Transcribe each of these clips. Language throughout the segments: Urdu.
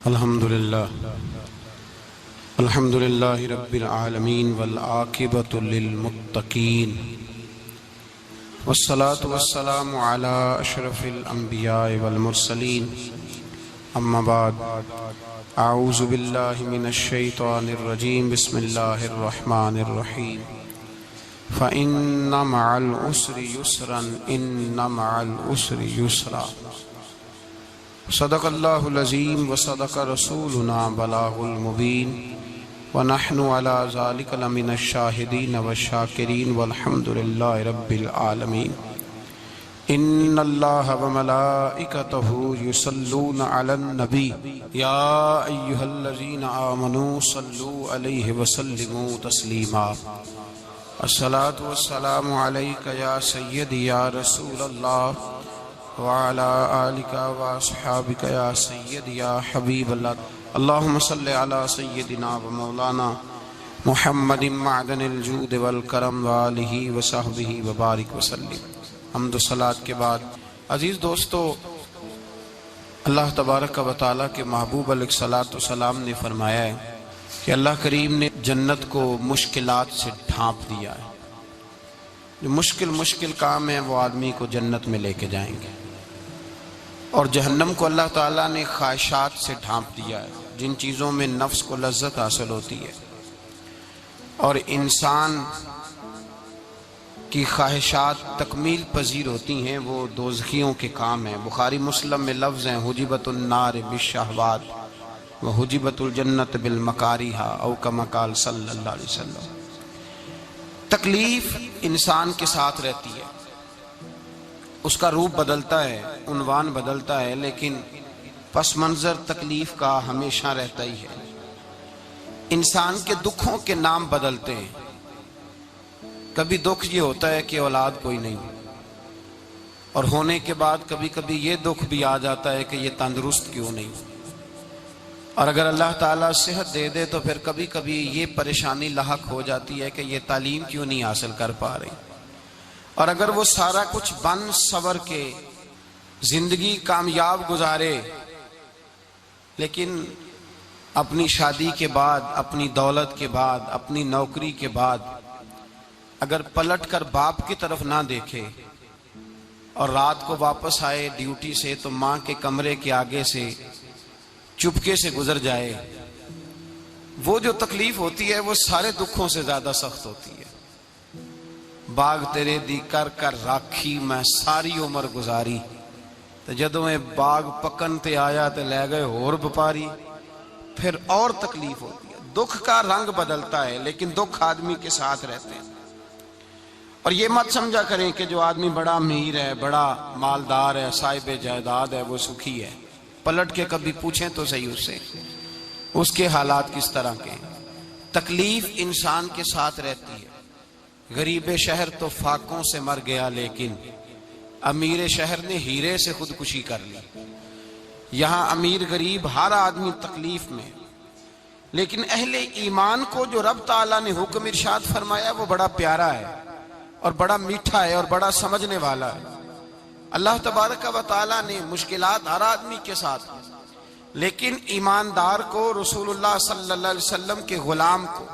الحمد للہ رب العالمین والعاقبۃ للمتقین والصلاة والسلام علی اشرف الانبیاء والمرسلین اما بعد اعوذ باللہ من الشیطان الرجیم بسم اللہ الرحمن الرحیم فإن مع العسر یسرا ان مع العسر یسرا صدق اللہ العظیم وصدق رسولنا بلاغ المبین ونحن على ذلك لمن الشاہدین والشاکرین والحمد للہ رب العالمین ان اللہ وملائکتہ یصلون علی النبی یا ایہا الذین آمنوا صلوا علیہ وسلموا تسلیما الصلاة والسلام علیک یا سیدی یا رسول اللہ وعلى آلك وأصحابك يا سيدي يا حبيب الله اللهم صل على سيدنا ومولانا محمد معدن الجود والکرم وآلہ وصحبہ وبارک وسلم۔ حمد و صلاۃ کے بعد عزیز دوستو، اللہ تبارک و تعالیٰ کے محبوب علیہ الصلاۃ والسلام نے فرمایا ہے کہ اللہ کریم نے جنت کو مشکلات سے ڈھانپ دیا ہے۔ جو مشکل کام ہیں وہ آدمی کو جنت میں لے کے جائیں گے، اور جہنم کو اللہ تعالیٰ نے خواہشات سے ڈھانپ دیا ہے، جن چیزوں میں نفس کو لذت حاصل ہوتی ہے، اور انسان کی خواہشات تکمیل پذیر ہوتی ہیں، وہ دوزخیوں کے کام ہیں۔ بخاری مسلم میں لفظ ہیں حجبت النار بالشہوات وحجبت الجنت بالمکاریہ او کما قال صلی اللہ علیہ وسلم۔ تکلیف انسان کے ساتھ رہتی ہے، اس کا روپ بدلتا ہے، عنوان بدلتا ہے، لیکن پس منظر تکلیف کا ہمیشہ رہتا ہی ہے۔ انسان کے دکھوں کے نام بدلتے ہیں۔ کبھی دکھ یہ ہوتا ہے کہ اولاد کوئی نہیں، اور ہونے کے بعد کبھی کبھی یہ دکھ بھی آ جاتا ہے کہ یہ تندرست کیوں نہیں، اور اگر اللہ تعالیٰ صحت دے دے تو پھر کبھی کبھی یہ پریشانی لاحق ہو جاتی ہے کہ یہ تعلیم کیوں نہیں حاصل کر پا رہی، اور اگر وہ سارا کچھ بن سور کے زندگی کامیاب گزارے، لیکن اپنی شادی کے بعد، اپنی دولت کے بعد، اپنی نوکری کے بعد اگر پلٹ کر باپ کی طرف نہ دیکھے اور رات کو واپس آئے ڈیوٹی سے تو ماں کے کمرے کے آگے سے چپکے سے گزر جائے، وہ جو تکلیف ہوتی ہے وہ سارے دکھوں سے زیادہ سخت ہوتی ہے۔ باغ تیرے دی کر کر راکھی میں ساری عمر گزاری، تو جدوں میں باغ پکن تے آیا تے لے گئے اور بپاری، پھر اور تکلیف ہوتی ہے۔ دکھ کا رنگ بدلتا ہے، لیکن دکھ آدمی کے ساتھ رہتے ہیں۔ اور یہ مت سمجھا کریں کہ جو آدمی بڑا امیر ہے، بڑا مالدار ہے، صاحب جائیداد ہے، وہ سکھی ہے۔ پلٹ کے کبھی پوچھیں تو صحیح اس سے، اس کے حالات کس طرح کے ہیں۔ تکلیف انسان کے ساتھ رہتی ہے۔ غریب شہر تو فاقوں سے مر گیا، لیکن امیر شہر نے ہیرے سے خودکشی کر لی۔ یہاں امیر غریب ہر آدمی تکلیف میں، لیکن اہل ایمان کو جو رب تعالیٰ نے حکم ارشاد فرمایا وہ بڑا پیارا ہے، اور بڑا میٹھا ہے، اور بڑا سمجھنے والا ہے۔ اللہ تبارک و تعالیٰ نے مشکلات ہر آدمی کے ساتھ، لیکن ایماندار کو، رسول اللہ صلی اللہ علیہ وسلم کے غلام کو،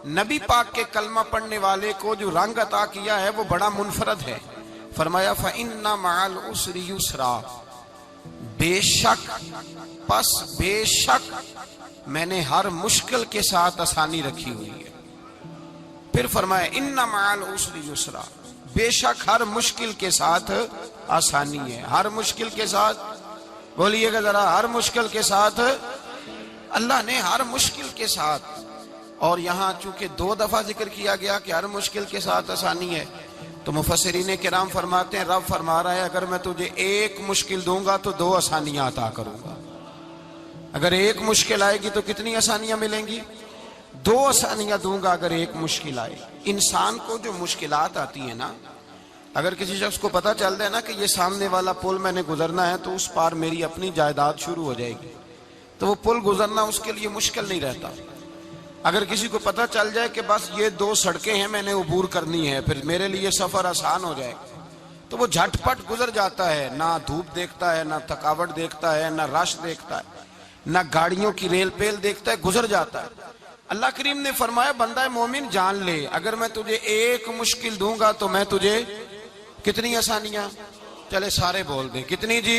نبی پاک کے کلمہ پڑھنے والے کو جو رنگ عطا کیا ہے وہ بڑا منفرد ہے۔ فرمایا فَإِنَّ مَعَ الْعُسْرِ يُسْرًا، بے شک میں نے ہر مشکل کے ساتھ آسانی رکھی ہوئی ہے۔ پھر فرمایا اِنَّ مَعَ الْعُسْرِ يُسْرًا، بے شک ہر مشکل کے ساتھ آسانی ہے۔ ہر مشکل کے ساتھ بولیے گا ذرا، ہر مشکل کے ساتھ، اللہ نے ہر مشکل کے ساتھ۔ اور یہاں چونکہ 2 دفعہ ذکر کیا گیا کہ ہر مشکل کے ساتھ آسانی ہے، تو مفسرین کرام فرماتے ہیں رب فرما رہا ہے اگر میں تجھے 1 مشکل دوں گا تو 2 آسانیاں عطا کروں گا۔ اگر 1 مشکل آئے گی تو کتنی آسانیاں ملیں گی؟ 2 آسانیاں دوں گا اگر 1 مشکل آئے۔ انسان کو جو مشکلات آتی ہیں نا، اگر کسی شخص کو پتہ چل جائے نا کہ یہ سامنے والا پل میں نے گزرنا ہے تو اس پار میری اپنی جائیداد شروع ہو جائے گی، تو وہ پل گزرنا اس کے لیے مشکل نہیں رہتا۔ اگر کسی کو پتہ چل جائے کہ بس یہ 2 سڑکیں ہیں میں نے عبور کرنی ہے، پھر میرے لیے سفر آسان ہو جائے گا، تو وہ جھٹ پٹ گزر جاتا ہے، نہ دھوپ دیکھتا ہے، نہ تھکاوٹ دیکھتا ہے، نہ رش دیکھتا ہے۔ نہ گاڑیوں کی ریل پیل دیکھتا ہے، گزر جاتا ہے۔ اللہ کریم نے فرمایا بندہ مومن جان لے اگر میں تجھے ایک مشکل دوں گا تو میں تجھے کتنی آسانیاں، چلے سارے بول دیں کتنی جی،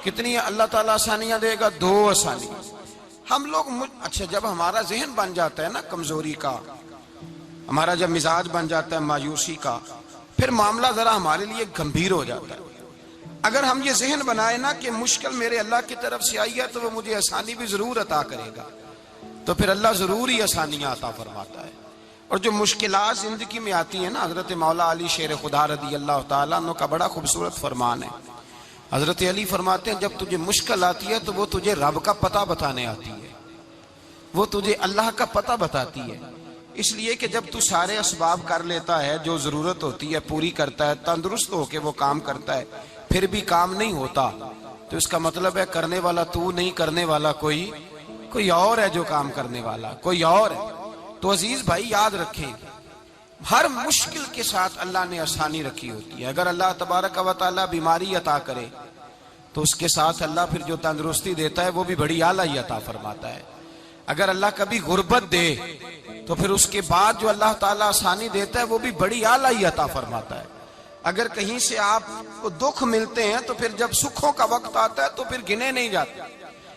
کتنی اللہ تعالیٰ آسانیاں دے گا؟ 2 آسانیاں۔ ہم لوگ اچھا جب ہمارا ذہن بن جاتا ہے نا کمزوری کا، ہمارا جب مزاج بن جاتا ہے مایوسی کا، پھر معاملہ ذرا ہمارے لیے گمبھیر ہو جاتا ہے۔ اگر ہم یہ ذہن بنائے نا کہ مشکل میرے اللہ کی طرف سے آئی ہے تو وہ مجھے آسانی بھی ضرور عطا کرے گا، تو پھر اللہ ضرور ہی آسانیاں عطا فرماتا ہے۔ اور جو مشکلات زندگی میں آتی ہیں نا، حضرت مولا علی شیر خدا رضی اللہ تعالیٰ عنہ کا بڑا خوبصورت فرمان ہے۔ حضرت علی فرماتے ہیں جب تجھے مشکل آتی ہے تو وہ تجھے رب کا پتہ بتانے آتی ہے، وہ تجھے اللہ کا پتہ بتاتی ہے۔ اس لیے کہ جب تو سارے اسباب کر لیتا ہے، جو ضرورت ہوتی ہے پوری کرتا ہے، تندرست ہو کے وہ کام کرتا ہے، پھر بھی کام نہیں ہوتا، تو اس کا مطلب ہے کرنے والا تو نہیں، کرنے والا کوئی اور ہے جو کام کرنے والا، کوئی اور ہے۔ تو عزیز بھائی یاد رکھیں، ہر مشکل کے ساتھ اللہ نے آسانی رکھی ہوتی ہے۔ اگر اللہ تبارک و تعالیٰ بیماری عطا کرے تو اس کے ساتھ اللہ پھر جو تندرستی دیتا ہے وہ بھی بڑی اعلیٰ ہی عطا فرماتا ہے۔ اگر اللہ کبھی غربت دے تو پھر اس کے بعد جو اللہ تعالیٰ آسانی دیتا ہے وہ بھی بڑی اعلیٰ ہی عطا فرماتا ہے۔ اگر کہیں سے آپ کو دکھ ملتے ہیں تو پھر جب سکھوں کا وقت آتا ہے تو پھر گنے نہیں جاتے۔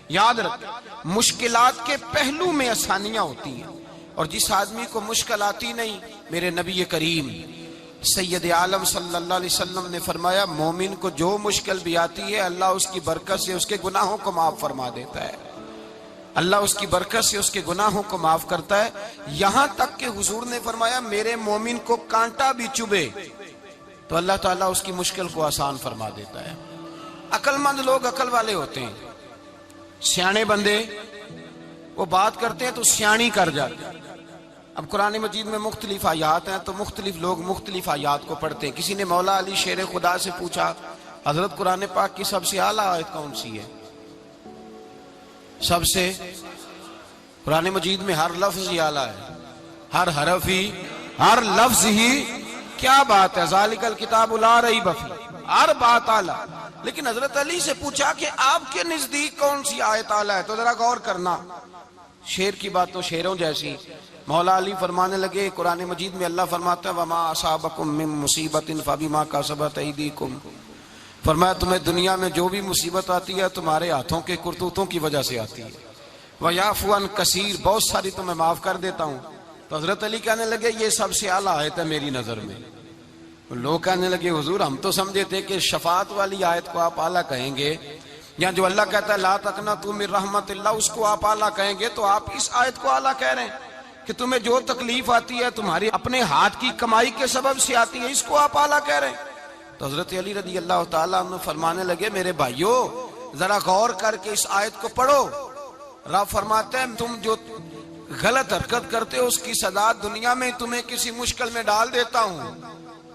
یاد رکھیں مشکلات کے پہلو میں آسانیاں ہوتی ہیں، اور جس آدمی کو مشکل آتی نہیں، میرے نبی کریم سید عالم صلی اللہ علیہ وسلم نے فرمایا مومن کو جو مشکل بھی آتی ہے اللہ اس کی برکت سے اس کے گناہوں کو معاف فرما دیتا ہے، اللہ اس کی برکت سے اس کے گناہوں کو معاف کرتا ہے۔ یہاں تک کہ حضور نے فرمایا میرے مومن کو کانٹا بھی چبھے تو اللہ تعالیٰ اس کی مشکل کو آسان فرما دیتا ہے۔ عقل مند لوگ عقل والے ہوتے ہیں، سیانے بندے وہ بات کرتے ہیں تو سیانی کر جاتے ہیں۔ اب قرآن مجید میں مختلف آیات ہیں تو مختلف لوگ مختلف آیات کو پڑھتے ہیں۔ کسی نے مولا علی شیر خدا سے پوچھا حضرت قرآن پاک کی سب سے اعلیٰ آیت کون سی ہے؟ سب سے قرآن مجید میں ہر لفظ ہی اعلیٰ ہے، ہر حرف ہی، ہر لفظ ہی، کیا بات ہے، ذالک الکتاب لا ریب فیہ، ہر بات اعلیٰ۔ لیکن حضرت علی سے پوچھا کہ آپ کے نزدیک کون سی آیت اعلیٰ ہے، تو ذرا غور کرنا، شیر کی بات تو شیروں جیسی۔ مولا علی فرمانے لگے قرآن مجید میں اللہ فرماتا ہے وَمَا أَصَابَكُم مِّن مُّصِيبَةٍ فَبِمَا كَسَبَتْ أَيْدِيكُمْ، فرمایا تمہیں دنیا میں جو بھی مصیبت آتی ہے تمہارے ہاتھوں کے کرتوتوں کی وجہ سے آتی ہے، وَيَعْفُو عَن كَثِيرٍ، بہت ساری تمہیں معاف کر دیتا ہوں۔ تو حضرت علی کہنے لگے یہ سب سے اعلیٰ آیت ہے میری نظر میں۔ لوگ کہنے لگے حضور ہم تو سمجھے تھے کہ شفاعت والی آیت کو آپ اعلیٰ کہیں گے، یا جو اللہ کہتا ہے لا تقنطوا من رحمت اللہ اس کو آپ اعلیٰ کہیں گے، تو آپ اس آیت کو اعلیٰ کہہ رہے ہیں کہ تمہیں جو تکلیف آتی ہے تمہاری اپنے ہاتھ کی کمائی کے سبب سے آتی ہے، اس کو آپ اعلیٰ کہہ رہے ہیں۔ تو حضرت علی رضی اللہ تعالیٰ عنہ فرمانے لگے میرے بھائیو ذرا غور کر کے اس آیت کو پڑھو۔ رب فرماتے ہیں تم جو غلط حرکت کرتے ہو اس کی سزا دنیا میں تمہیں کسی مشکل میں ڈال دیتا ہوں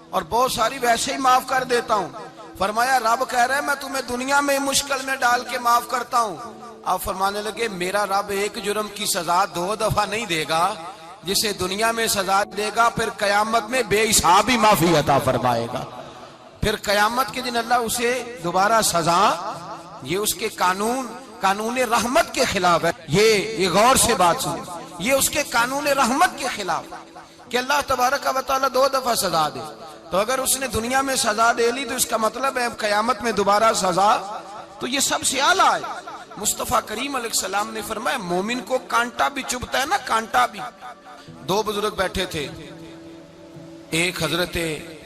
اور بہت ساری ویسے ہی معاف کر دیتا ہوں۔ فرمایا رب کہہ رہے ہیں میں تمہیں دنیا میں مشکل میں ڈال کے معاف کرتا ہوں۔ آپ فرمانے لگے میرا رب ایک جرم کی سزا 2 دفعہ نہیں دے گا، جسے دنیا میں سزا دے گا پھر قیامت میں بے حساب ہی معافی عطا فرمائے گا۔ پھر قیامت کے دن اللہ اسے دوبارہ سزا، یہ اس کے قانون رحمت کے خلاف ہے، یہ غور سے بات سنیں، یہ اس کے قانون رحمت کے خلاف کہ اللہ تبارک و تعالیٰ 2 دفعہ سزا دے۔ تو اگر اس نے دنیا میں سزا دے لی تو اس کا مطلب ہے قیامت میں دوبارہ سزا، تو یہ سب سے اعلیٰ ہے۔ مصطفیٰ کریم علیہ السلام نے فرمایا مومن کو کانٹا بھی چبھتا ہے نا، کانٹا بھی۔ 2 بزرگ بیٹھے تھے، ایک حضرت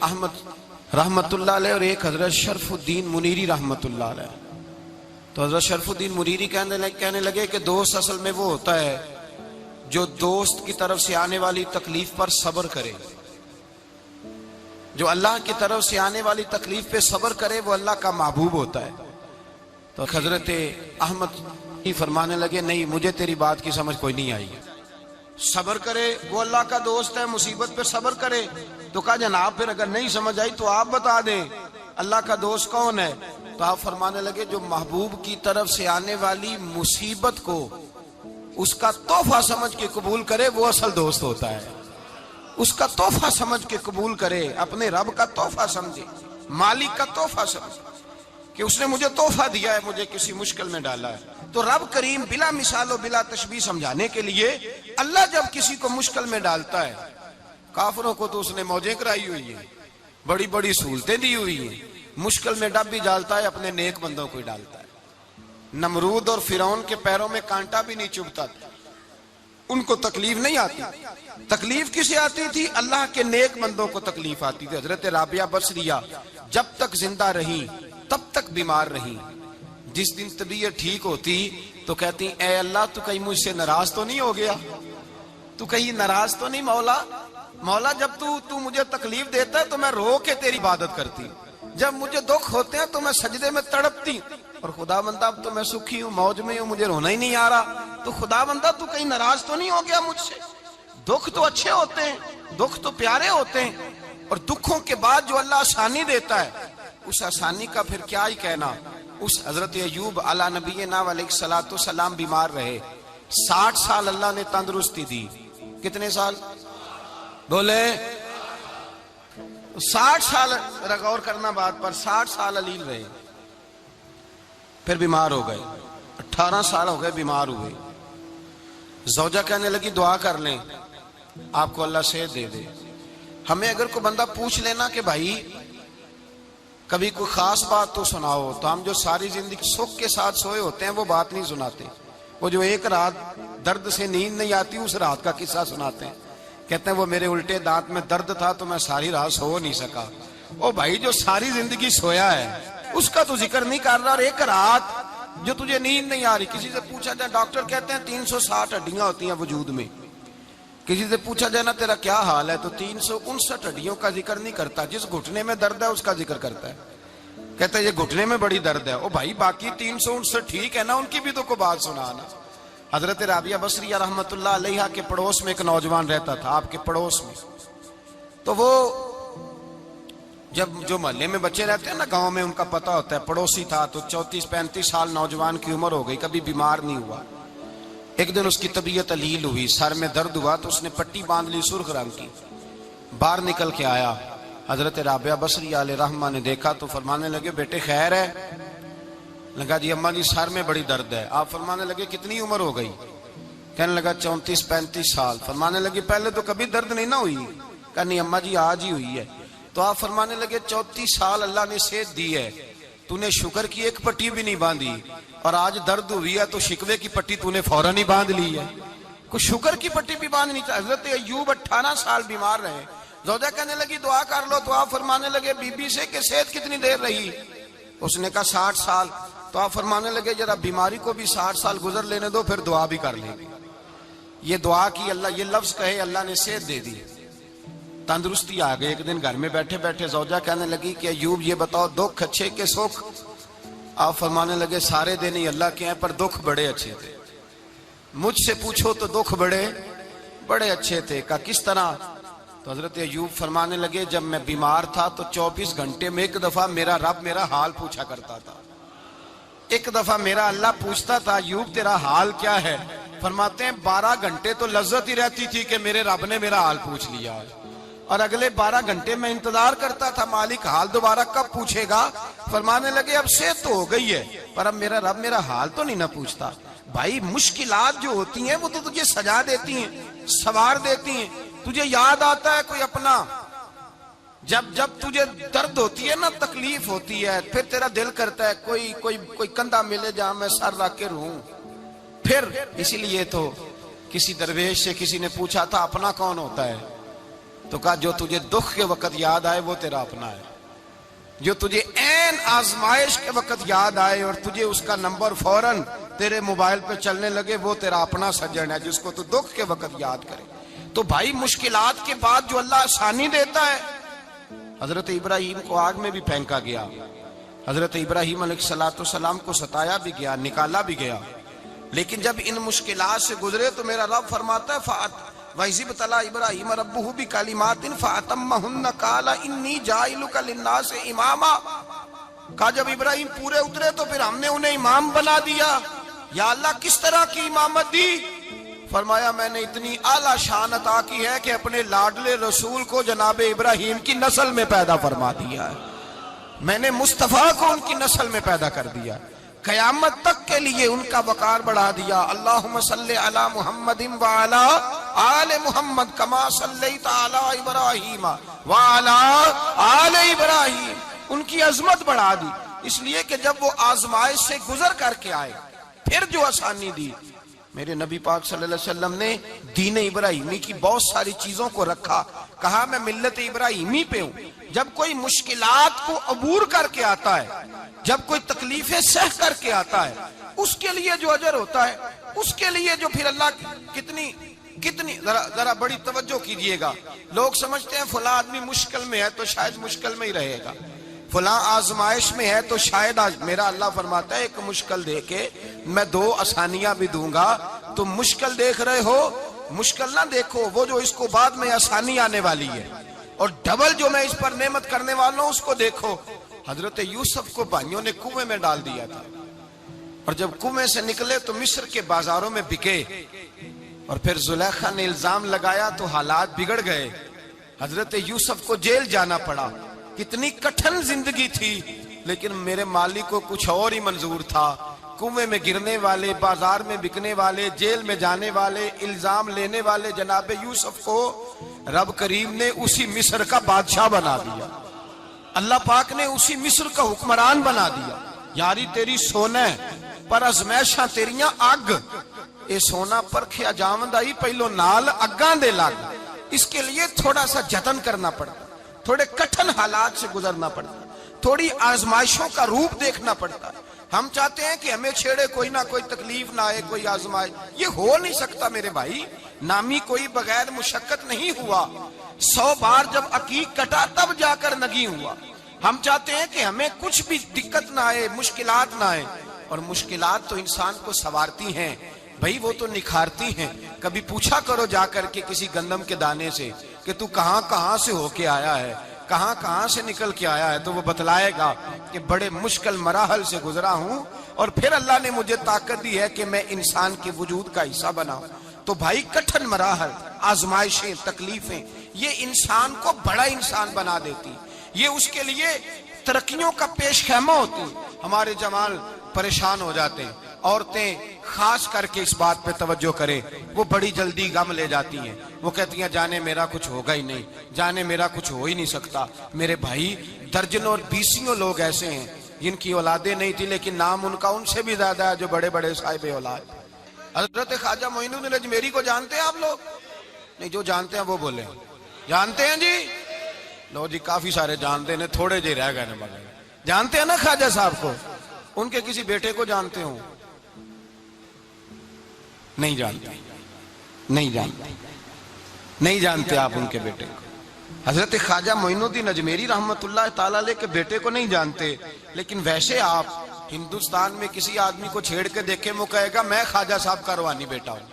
احمد رحمت اللہ علیہ اور ایک حضرت شرف الدین منیری رحمت اللہ علیہ۔ تو حضرت شرف الدین منیری کہنے لگے کہ دوست اصل میں وہ ہوتا ہے جو دوست کی طرف سے آنے والی تکلیف پر صبر کرے، جو اللہ کی طرف سے آنے والی تکلیف پہ صبر کرے وہ اللہ کا محبوب ہوتا ہے۔ تو حضرت احمد ہی فرمانے لگے نہیں مجھے تیری بات کی سمجھ کوئی نہیں آئی، صبر کرے وہ اللہ کا دوست ہے، مصیبت پہ صبر کرے۔ تو کہا جناب پھر اگر نہیں سمجھ آئی تو آپ بتا دیں اللہ کا دوست کون ہے؟ تو آپ فرمانے لگے جو محبوب کی طرف سے آنے والی مصیبت کو اس کا تحفہ سمجھ کے قبول کرے وہ اصل دوست ہوتا ہے، اس کا تحفہ سمجھ کے قبول کرے، اپنے رب کا تحفہ سمجھے، مالک کا تحفہ سمجھے کہ اس نے مجھے تحفہ دیا ہے، مجھے کسی مشکل میں ڈالا ہے۔ تو رب کریم بلا مثال و بلا تشبیہ سمجھانے کے لیے اللہ جب کسی کو مشکل میں ڈالتا ہے، کافروں کو تو اس نے موجیں کرائی ہوئی ہیں، بڑی بڑی سہولتیں دی ہوئی ہیں، مشکل میں ڈب بھی ڈالتا ہے، اپنے نیک بندوں کو ہی ڈالتا ہے۔ نمرود اور فرعون کے پیروں میں کانٹا بھی نہیں چبھتا تھا، ان کو تکلیف نہیں آتی۔ تکلیف کسے آتی تھی؟ اللہ کے نیک بندوں کو تکلیف آتی تھی۔ حضرت رابعہ بصریہ جب تک زندہ رہی تب تک بیمار رہی، جس دن طبیعت ٹھیک ہوتی تو کہتی اے اللہ تو کہیں مجھ سے ناراض تو نہیں ہو گیا، تو کہیں ناراض تو نہیں مولا جب تو مجھے تکلیف دیتا ہے تو میں رو کے تیری عبادت کرتی، جب مجھے دکھ ہوتے ہیں تو میں سجدے میں تڑپتی، اور خدا بندہ اب تو میں سکھی ہوں، موج میں ہوں، مجھے رونا ہی نہیں آ رہا، تو خدا بندہ تو کہیں ناراض تو نہیں ہو گیا مجھ سے؟ دکھ تو اچھے ہوتے ہیں، دکھ تو پیارے ہوتے ہیں، اور دکھوں کے بعد جو اللہ آسانی دیتا ہے اس آسانی کا پھر کیا ہی کہنا۔ اس حضرت ایوب علی نبینا علیہ الصلوۃ والسلام بیمار رہے، 60 سال اللہ نے تندرستی دی۔ کتنے سال بولے؟ 60 سال، غور کرنا بات پر، 60 سال علیل رہے، پھر بیمار ہو گئے، 18 سال ہو گئے بیمار ہوئے۔ زوجہ کہنے لگی دعا کر لیں آپ کو اللہ صحت دے دے۔ ہمیں اگر کوئی بندہ پوچھ لینا کہ بھائی کبھی کوئی خاص بات تو سناؤ، تو ہم جو ساری زندگی سکھ کے ساتھ سوئے ہوتے ہیں وہ بات نہیں سناتے، وہ جو ایک رات درد سے نیند نہیں آتی اس رات کا قصہ سناتے ہیں، کہتے ہیں وہ میرے الٹے دانت میں درد تھا تو میں ساری رات سو نہیں سکا۔ او بھائی جو ساری زندگی سویا ہے اس کا تو ذکر نہیں کر رہا، اور ایک رات جو تجھے نیند نہیں آ رہی۔ کسی سے پوچھا جائے، ڈاکٹر کہتے ہیں 360 ہڈیاں ہوتی ہیں وجود میں، کسی سے پوچھا جائے نا تیرا کیا حال ہے تو 359 ہڈیوں کا ذکر نہیں کرتا، جس گھٹنے میں درد ہے اس کا ذکر کرتا ہے، کہتا ہے یہ گھٹنے میں بڑی درد ہے۔ او بھائی باقی 359 ٹھیک ہے نا، ان کی بھی تو کوئی بات سنانا۔ حضرت رابعہ بصریہ رحمت اللہ علیہا کے پڑوس میں ایک نوجوان رہتا تھا، آپ کے پڑوس میں، تو وہ جب جو محلے میں بچے رہتے ہیں نا گاؤں میں، ان کا پتہ ہوتا ہے، پڑوسی تھا تو 34-35 سال نوجوان کی عمر ہو گئی، کبھی بیمار نہیں ہوا۔ ایک دن اس کی طبیعت علیل ہوئی، سر میں درد ہوا تو اس نے پٹی باندھ لی سرخ رنگ کی، باہر نکل کے آیا، حضرت رابعہ بصریہ علیہ رحمہ نے دیکھا تو فرمانے لگے بیٹے خیر ہے؟ لگا جی اماں جی سر میں بڑی درد ہے۔ آپ فرمانے لگے کتنی عمر ہو گئی؟ کہنے لگا 34-35 سال۔ فرمانے لگے پہلے تو کبھی درد نہیں نہ ہوئی؟ کہا نہیں اماں جی آج ہی ہوئی ہے۔ تو آپ فرمانے لگے 34 سال اللہ نے صحت دی ہے، تو نے شکر کی ایک پٹی بھی نہیں باندھی، اور آج درد ہوئی ہے تو شکوے کی پٹی تو نے فوراً ہی باندھ لی ہے، کوئی شکر کی پٹی بھی باندھنی چاہیے۔ حضرت ایوب 18 سال بیمار رہے، زوجہ کہنے لگی دعا کر لو، تو آپ فرمانے لگے بی بی سے کہ صحت کتنی دیر رہی؟ اس نے کہا 60 سال۔ تو آپ فرمانے لگے ذرا بیماری کو بھی 60 سال گزر لینے دو، پھر دعا بھی کر لیں گے۔ یہ دعا کی، اللہ یہ لفظ کہے اللہ نے صحت دے دی، تندرستی آ گئی۔ ایک دن گھر میں بیٹھے بیٹھے زوجہ کہنے لگی کہ ایوب یہ بتاؤ دکھ اچھے کے سکھ؟ آپ فرمانے لگے سارے دن ہی اللہ کے ہیں پر دکھ بڑے اچھے تھے، مجھ سے پوچھو تو دکھ بڑے اچھے تھے۔ کہا کس طرح؟ تو حضرت ایوب فرمانے لگے جب میں بیمار تھا تو 24 گھنٹے میں ایک دفعہ میرا رب میرا حال پوچھا کرتا تھا، ایک دفعہ میرا اللہ پوچھتا تھا ایوب تیرا حال کیا ہے؟ فرماتے ہیں 12 گھنٹے تو لذت ہی رہتی تھی کہ میرے رب نے میرا حال پوچھ لیا، اور اگلے 12 گھنٹے میں انتظار کرتا تھا مالک حال دوبارہ کب پوچھے گا۔ فرمانے لگے اب صحت تو ہو گئی ہے پر اب میرا رب میرا حال تو نہیں نہ پوچھتا۔ بھائی مشکلات جو ہوتی ہیں وہ تو تجھے سجا دیتی ہیں، سوار دیتی ہیں، تجھے یاد آتا ہے کوئی اپنا، جب تجھے درد ہوتی ہے نا، تکلیف ہوتی ہے، پھر تیرا دل کرتا ہے کوئی کندھا ملے جہاں میں سر رکھ کے رہوں۔ پھر اسی لیے تو کسی درویش سے کسی نے پوچھا تھا اپنا کون ہوتا ہے؟ تو کہا جو تجھے دکھ کے وقت یاد آئے وہ تیرا اپنا ہے، جو تجھے عین آزمائش کے وقت یاد آئے اور تجھے اس کا نمبر فوراً تیرے موبائل پہ چلنے لگے وہ تیرا اپنا سجن ہے، جس کو تو دکھ کے وقت یاد کرے۔ تو بھائی مشکلات کے بعد جو اللہ آسانی دیتا ہے، حضرت ابراہیم کو آگ میں بھی پھینکا گیا، حضرت ابراہیم علیہ السلام کو ستایا بھی گیا، نکالا بھی گیا، لیکن جب ان مشکلات سے گزرے تو میرا رب فرماتا ہے وَإِذِ ابْتَلَىٰ إِبْرَاهِيمَ رَبُّهُ بِكَلِمَاتٍ فَأَتَمَّهُنَّ قَالَ إِنِّي جَاعِلُكَ لِلنَّاسِ إِمَامًا۔ کہا جب ابراہیم پورے اترے تو پھر ہم نے انہیں امام بنا دیا۔ یا اللہ کس طرح کی امامت دی؟ فرمایا میں نے اتنی اعلیٰ شان عطا کی ہے کہ اپنے لاڈلے رسول کو جناب ابراہیم کی نسل میں پیدا فرما دیا ہے، میں نے مصطفیٰ کو ان کی نسل میں پیدا کر دیا۔ قیامت تک کے لیے ان کا وقار بڑھا دیا۔ اللہم صلی علی محمد وعلی آل محمد کما صلیت علی ابراہیم وعلی آل ابراہیم، ان کی عظمت بڑھا دی، اس لیے کہ جب وہ آزمائش سے گزر کر کے آئے پھر جو آسانی دی۔ میرے نبی پاک صلی اللہ علیہ وسلم نے دین ابراہیمی کی بہت ساری چیزوں کو رکھا، کہا میں ملت ابراہیمی پہ ہوں۔ جب کوئی مشکلات کو عبور کر کے آتا ہے، جب کوئی تکلیفیں سہ کر کے آتا ہے، اس کے لیے جو اجر ہوتا ہے، اس کے لیے جو پھر اللہ کتنی ذرا بڑی توجہ کیجئے گا۔ لوگ سمجھتے ہیں فلاں آدمی مشکل میں ہے تو شاید مشکل میں ہی رہے گا، فلاں آزمائش میں ہے تو شاید میرا اللہ فرماتا ہے ایک مشکل دے کے میں دو آسانیاں بھی دوں گا۔ تم مشکل دیکھ رہے ہو، مشکل نہ دیکھو، وہ جو اس کو بعد میں آسانی آنے والی ہے، اور ڈبل جو میں اس پر نعمت کرنے والا ہوں اس کو دیکھو۔ حضرت یوسف کو بھائیوں نے کنویں میں ڈال دیا تھا، اور جب کنویں سے نکلے تو مصر کے بازاروں میں بکے، اور پھر زلیخا نے الزام لگایا تو حالات بگڑ گئے، حضرت یوسف کو جیل جانا پڑا۔ کتنی کٹھن زندگی تھی، لیکن میرے مالک کو کچھ اور ہی منظور تھا۔ کنویں میں گرنے والے، بازار میں بکنے والے، جیل میں جانے والے، الزام لینے والے جناب یوسف کو رب کریم نے اسی مصر کا بادشاہ بنا دیا، اللہ پاک نے اسی مصر کا حکمران بنا دیا۔ یاری تیری سونا پر ازمیشاں تیریاں اگ، اے سونا پرکھیا جاوند آئی پہلو نال اگاں دے لگ۔ اس کے لیے تھوڑا سا جتن کرنا پڑتا، تھوڑے کٹھن حالات سے گزرنا پڑتا، تھوڑی آزمائشوں کا روپ دیکھنا پڑتا۔ ہم چاہتے ہیں کہ ہمیں چھیڑے کوئی نہ کوئی تکلیف نہ آئے، کوئی آزمائش، یہ ہو نہیں سکتا میرے بھائی۔ نامی کوئی بغیر مشقت نہیں ہوا، 100 بار جب عقیق کٹا تب جا کر نگی ہوا۔ ہم چاہتے ہیں کہ ہمیں کچھ بھی دقت نہ آئے، مشکلات نہ آئے، اور مشکلات تو انسان کو سنوارتی ہیں بھائی، وہ تو نکھارتی ہیں۔ کبھی پوچھا کرو جا کر کے کسی گندم کے دانے سے کہ تو کہاں سے ہو کے آیا ہے، کہاں سے نکل کے آیا ہے، تو وہ بتلائے گا کہ بڑے مشکل مراحل سے گزرا ہوں، اور پھر اللہ نے مجھے طاقت دی ہے کہ میں انسان کے وجود کا حصہ بناؤں۔ تو بھائی کٹھن مراحل، آزمائشیں، تکلیفیں، یہ انسان کو بڑا انسان بنا دیتی، یہ اس کے لیے ترقیوں کا پیش خیمہ ہوتی۔ ہمارے جمال پریشان ہو جاتے ہیں، عورتیں خاص کر کے اس بات پہ توجہ کریں، وہ بڑی جلدی غم لے جاتی ہیں، وہ کہتی ہیں جانے میرا کچھ ہوگا ہی نہیں، جانے میرا کچھ ہو ہی نہیں سکتا۔ میرے بھائی درجنوں اور بیسیوں لوگ ایسے ہیں جن کی اولادیں نہیں تھی، لیکن نام ان کا ان سے بھی زیادہ ہے جو بڑے بڑے صاحب اولاد۔ حضرت خواجہ معین الدین اجمیری کو جانتے ہیں آپ لوگ؟ نہیں، جو جانتے ہیں وہ بولے جانتے ہیں جی؟ لو جی کافی سارے جانتے ہیں، تھوڑے جی رہ گئے نا، جانتے ہیں نا خواجہ صاحب کو؟ ان کے کسی بیٹے کو جانتے ہوں؟ نہیں جانتے، نہیں جانتے آپ ان کے بیٹے کو۔ حضرت خواجہ معین الدین اجمیری رحمت اللہ تعالیٰ علیہ کے بیٹے کو نہیں جانتے، لیکن ویسے آپ ہندوستان میں کسی آدمی کو چھیڑ کے دیکھیں، وہ کہے گا میں خواجہ صاحب کا روحانی بیٹا ہوں،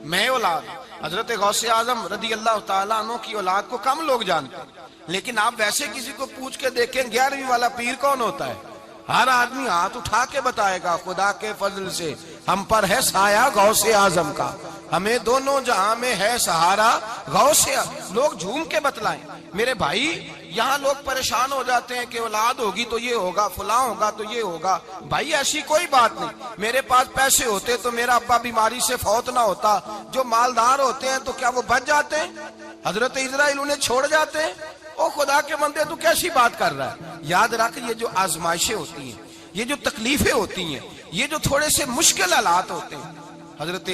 میں اولاد۔ حضرت غوث اعظم رضی اللہ تعالیٰ عنہ کی اولاد کو کم لوگ جانتے ہیں، لیکن آپ ویسے کسی کو پوچھ کے دیکھیں 11ویں والا پیر کون ہوتا ہے، ہر آدمی ہاتھ اٹھا کے بتائے گا خدا کے فضل سے ہم پر ہے سایہ غوث اعظم کا، ہمیں دونوں جہاں میں ہے سہارا غوث اعظم۔ لوگ جھوم کے بتلائیں میرے بھائی۔ یہاں لوگ پریشان ہو جاتے ہیں کہ اولاد ہوگی تو یہ ہوگا، فلاں ہوگا تو یہ ہوگا۔ بھائی ایسی کوئی بات نہیں، میرے پاس پیسے ہوتے تو میرا ابا بیماری سے فوت نہ ہوتا۔ جو مالدار ہوتے ہیں تو کیا وہ بچ جاتے ہیں؟ حضرت اسرائیل انہیں چھوڑ جاتے ہیں؟ او خدا کے بندے تو کیسی بات کر رہا ہے؟ یاد رکھ، یہ جو آزمائشیں ہوتی ہیں، یہ جو تکلیفیں ہوتی ہیں، یہ جو تھوڑے سے مشکل حالات ہوتے ہیں۔ حضرت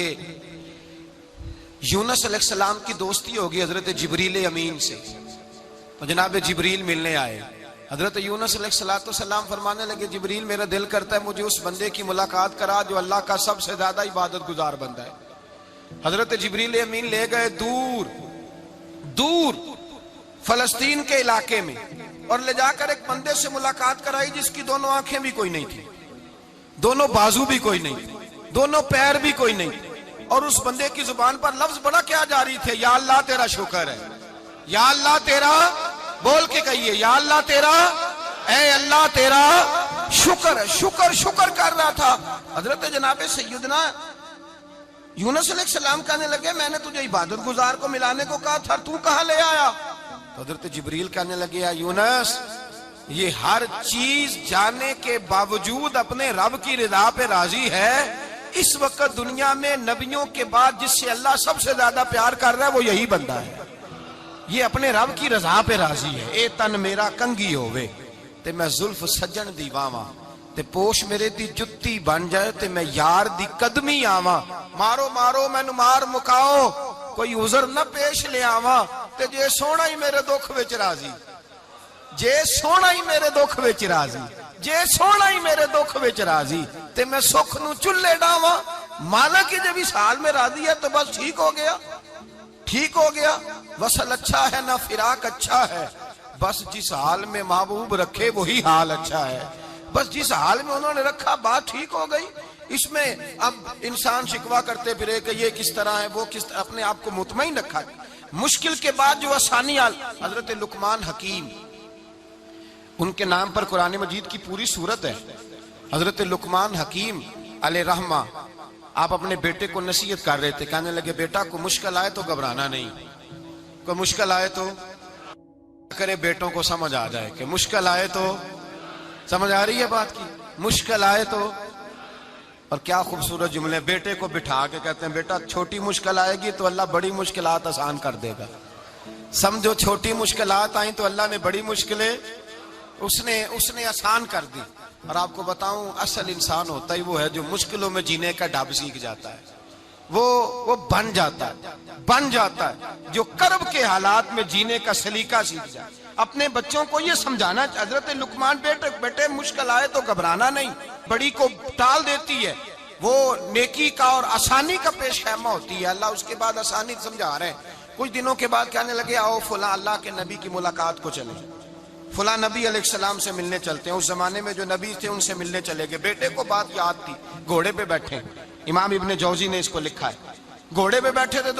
یونس علیہ السلام کی دوستی ہوگی حضرت جبریل امین سے، تو جناب جبریل ملنے آئے۔ حضرت یونس علیہ السلام فرمانے لگے جبریل میرا دل کرتا ہے مجھے اس بندے کی ملاقات کرا جو اللہ کا سب سے زیادہ عبادت گزار بندہ ہے۔ حضرت جبریل امین لے گئے دور فلسطین کے علاقے میں، اور لے جا کر ایک بندے سے ملاقات کرائی جس کی دونوں آنکھیں بھی کوئی نہیں تھی، دونوں بازو بھی کوئی نہیں تھی، دونوں پیر بھی کوئی نہیں تھی، اور اس بندے کی زبان پر لفظ بڑا کیا جاری تھے، یا اللہ تیرا شکر ہے، یا اللہ تیرا، بول کے کہیے یا اللہ تیرا، اے اللہ تیرا شکر ہے، شکر کر رہا تھا۔ حضرت جناب سیدنا یونس علیہ السلام کہنے لگے میں نے تجھے عبادت گزار کو ملانے کو کہا تھا، تو کہاں لے آیا؟ تو حضرت جبریل کہنے لگے یا یونس یہ ہر چیز جانے کے باوجود اپنے رب کی رضا پہ راضی ہے۔ اس وقت دنیا میں نبیوں کے بعد جس سے اللہ سب سے زیادہ پیار کر رہا ہے وہ یہی بندہ ہے۔ یہ اپنے رب کی رضا پہ راضی ہے۔ اے تن میرا کنگھی ہووے تے میں زلف سجن دی واواں، تے پوش میرے دی جتی بن جائے تے میں یار دی قدمی آواں۔ مارو مارو مینوں مار مکاؤ، کوئی عذر نہ پیش لے آواں، تے جے سونا ہی میرے دکھ وچ راضی، جے سونا ہی میرے دکھ وچ راضی، جے سونا ہی میرے دکھ وچ راضی، تے میں سکھ نو چلے ڈاواں۔ مالک جب اس حال میں راضی ہے تو بس ٹھیک ہو گیا، ٹھیک ہو گیا۔ وصل اچھا ہے نہ فراق اچھا ہے، بس جس حال میں محبوب رکھے وہی حال اچھا ہے۔ بس جس حال میں انہوں نے رکھا بات ٹھیک ہو گئی۔ اس میں اب انسان شکوہ کرتے پھرے کہ یہ کس طرح ہے وہ کس طرح، اپنے آپ کو مطمئن رکھا۔ مشکل کے بعد جو آسانی حضرت لقمان حکیم، ان کے نام پر قرآن مجید کی پوری سورت ہے۔ حضرت لقمان حکیم علیہ رحمہ آپ اپنے بیٹے کو نصیحت کر رہے تھے، کہنے لگے بیٹا کو مشکل آئے تو گھبرانا نہیں، کوئی مشکل آئے تو کرے بیٹوں کو سمجھ آ جائے کہ مشکل آئے تو، سمجھ آ رہی ہے بات کی، مشکل آئے تو۔ اور کیا خوبصورت جملے، بیٹے کو بٹھا کے کہتے ہیں بیٹا چھوٹی مشکل آئے گی تو اللہ بڑی مشکلات آسان کر دے گا، سمجھو چھوٹی مشکلات آئیں تو اللہ نے بڑی مشکلیں اس نے آسان کر دی۔ اور آپ کو بتاؤں اصل انسان ہوتا ہی وہ ہے جو مشکلوں میں جینے کا ڈھب سیکھ جاتا ہے، وہ بن جاتا ہے جو کرب کے حالات میں جینے کا سلیقہ سیکھ جائے۔ اپنے بچوں کو یہ سمجھانا، حضرت لقمان بیٹے مشکل آئے تو گھبرانا نہیں، بڑی کو ٹال دیتی ہے، وہ نیکی کا اور آسانی کا پیش خیمہ ہوتی ہے۔ اللہ اس کے بعد آسانی سمجھا رہے ہیں۔ کچھ دنوں کے بعد کہنے لگے آؤ فلاں اللہ کے نبی کی ملاقات کو چلیں، فلاں نبی علیہ السلام سے ملنے چلتے ہیں۔ اس زمانے میں جو نبی تھے ان سے ملنے چلے گئے۔ بیٹے کو بات یاد تھی، گھوڑے پہ بیٹھے، امام ابن جوزی نے اس کو لکھا ہے، گھوڑے پہ بیٹھے تھے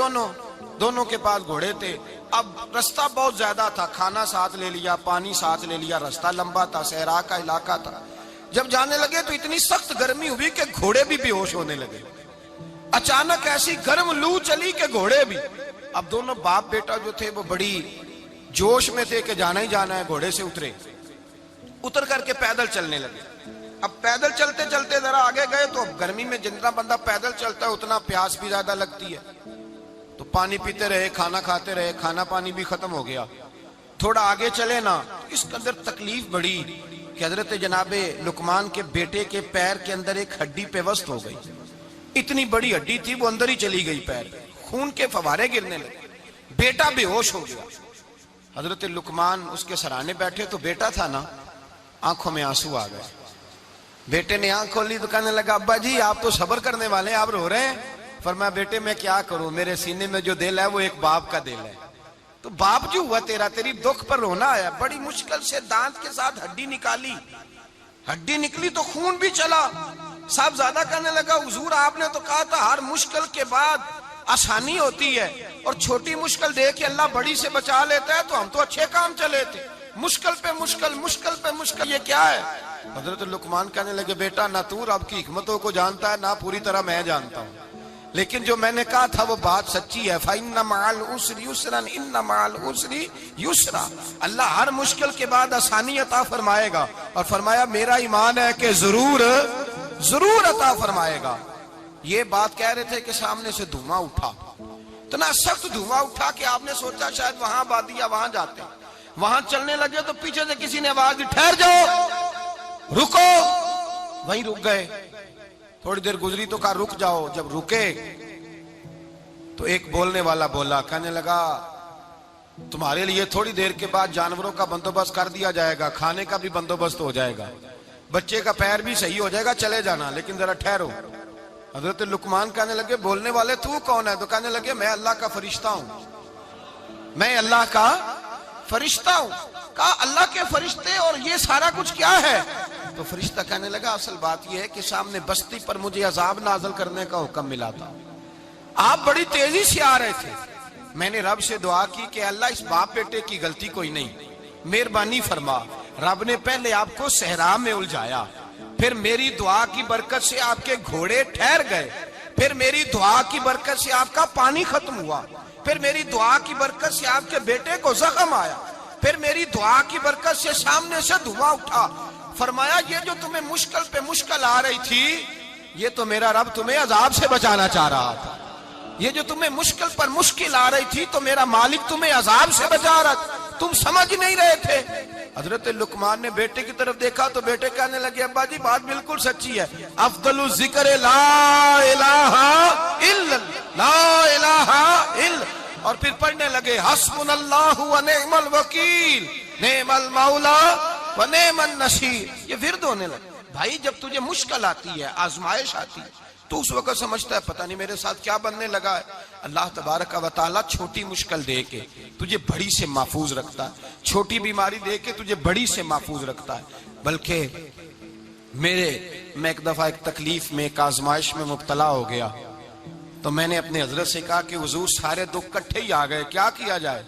دونوں کے پاس گھوڑے تھے۔ اب رستہ بہت زیادہ تھا، کھانا ساتھ لے لیا، پانی ساتھ لے لیا، رستہ لمبا تھا، صحرا کا علاقہ تھا۔ جب جانے لگے تو اتنی سخت گرمی ہوئی کہ گھوڑے بھی بے ہوش ہونے لگے، اچانک ایسی گرم لو چلی کہ گھوڑے بھی۔ اب دونوں باپ بیٹا جو تھے وہ بڑی جوش میں تھے کہ جانا ہی جانا ہے، گھوڑے سے اتر کر کے پیدل چلنے لگے۔ اب پیدل چلتے چلتے ذرا آگے گئے تو اب گرمی میں جتنا بندہ پیدل چلتا ہے اتنا پیاس بھی زیادہ لگتی ہے، تو پانی پیتے رہے، کھانا کھاتے رہے، کھانا پانی بھی ختم ہو گیا۔ تھوڑا آگے چلے نا، اس کے اندر تکلیف بڑی کہ حضرت جناب لقمان کے بیٹے کے پیر کے اندر ایک ہڈی پیوست ہو گئی، اتنی بڑی ہڈی تھی وہ اندر ہی چلی گئی، پیر خون کے فوارے گرنے لگے، بیٹا بے ہوش ہو گیا۔ حضرت لقمان اس کے سرانے بیٹھے تو بیٹا تھا نا، آنکھوں میں آنسو آ گئے۔ بیٹے نے آنکھ کھولی تو کہنے لگا ابا جی آپ تو صبر کرنے والے ہیں، آپ رو رہے ہیں۔ فرمایا بیٹے میں کیا کروں، میرے سینے میں جو دل ہے وہ ایک باپ کا دل ہے، تو باپ جو ہوا تیری دکھ پر رونا آیا۔ بڑی مشکل سے دانت کے ساتھ ہڈی نکالی، ہڈی نکلی تو خون بھی چلا۔ صاحب زیادہ کہنے لگا حضور آپ نے تو کہا تھا ہر مشکل کے بعد آسانی ہوتی ہے، اور چھوٹی مشکل دیکھ کے اللہ بڑی سے بچا لیتا ہے، تو ہم تو اچھے کام چلے تھے، مشکل پہ مشکل، مشکل پہ مشکل، یہ کیا ہے؟ حضرت لقمان کہنے لگے بیٹا نہ تو رب کی حکمتوں کو جانتا ہے نہ پوری طرح میں جانتا ہوں، لیکن جو میں نے کہا تھا وہ بات سچی ہے۔ فَإِنَّ مَعَ الْعُسْرِ يُسْرًا إِنَّ مَعَ الْعُسْرِ يُسْرًا، اللہ ہر مشکل کے بعد آسانی عطا فرمائے گا، اور فرمایا میرا ایمان ہے کہ ضرور عطا فرمائے گا۔ یہ بات کہہ رہے تھے کہ سامنے سے دھواں اٹھا، اتنا سخت دھواں اٹھا کہ آپ نے سوچا شاید وہاں آبادی یا وہاں جاتے ہیں۔ وہاں چلنے لگے تو پیچھے سے کسی نے آواز دی ٹھہر جاؤ، رکو، وہیں رک گئے۔ تھوڑی دیر گزری تو کہا رک جاؤ، جب رکے تو ایک بولنے والا بولا، کہنے لگا تمہارے لیے تھوڑی دیر کے بعد جانوروں کا بندوبست کر دیا جائے گا، کھانے کا بھی بندوبست ہو جائے گا، بچے کا پیر بھی صحیح ہو جائے گا، چلے جانا، لیکن ذرا ٹھہرو۔ حضرت لقمان کہنے لگے بولنے والے تو کون ہے؟ تو کہنے لگے میں اللہ کا فرشتہ ہوں، میں اللہ کا فرشتہ ہوں۔ کہا اللہ کے فرشتے اور یہ سارا کچھ کیا ہے؟ تو فرشتہ کہنے لگا اصل بات یہ ہے کہ سامنے بستی پر مجھے عذاب نازل کرنے کا حکم ملا تھا، آپ بڑی تیزی سے آ رہے تھے، میں نے رب سے دعا کی کہ اللہ اس باپ بیٹے کی غلطی کوئی نہیں، مہربانی فرما۔ رب نے پہلے آپ کو صحرا میں الجھایا، پھر میری دعا کی برکت سے آپ کے گھوڑے ٹھہر گئے، پھر میری دعا کی برکت سے آپ کا پانی ختم ہوا، پھر میری دعا کی برکت سے آپ کے بیٹے کو زخم آیا، پھر میری دعا کی برکت سے سامنے سے دھواں اٹھا. فرمایا یہ جو تمہیں مشکل پہ مشکل آ رہی تھی، یہ تو میرا رب تمہیں عذاب سے بچانا چاہ رہا تھا. یہ جو تمہیں مشکل پر مشکل آ رہی تھی تو میرا مالک تمہیں عذاب سے بچا رہا تھا، تم سمجھ نہیں رہے تھے. حضرت لقمان نے بیٹے کی طرف دیکھا تو بیٹے کہنے لگے ابا جی بات بالکل سچی ہے. افضل الذکر لا الہ الا لا الہ الا، اور پھر پڑھنے لگے حسبنا اللہ و نعم الوکیل نعم المولا و نعم النصیر. یہ ورد ہونے لگے. بھائی جب تجھے مشکل آتی ہے، آزمائش آتی ہے، تو اس وقت سمجھتا ہے پتہ نہیں میرے ساتھ کیا بننے لگا ہے. اللہ تبارک و تعالیٰ چھوٹی مشکل دے کے تجھے بڑی سے محفوظ رکھتا ہے، چھوٹی بیماری دے کے تجھے بڑی سے محفوظ رکھتا ہے. بلکہ میں ایک دفعہ ایک تکلیف میں، ایک آزمائش میں مبتلا ہو گیا تو میں نے اپنے حضرت سے کہا کہ حضور سارے دکھ کٹھے ہی آ گئے، کیا کیا جائے؟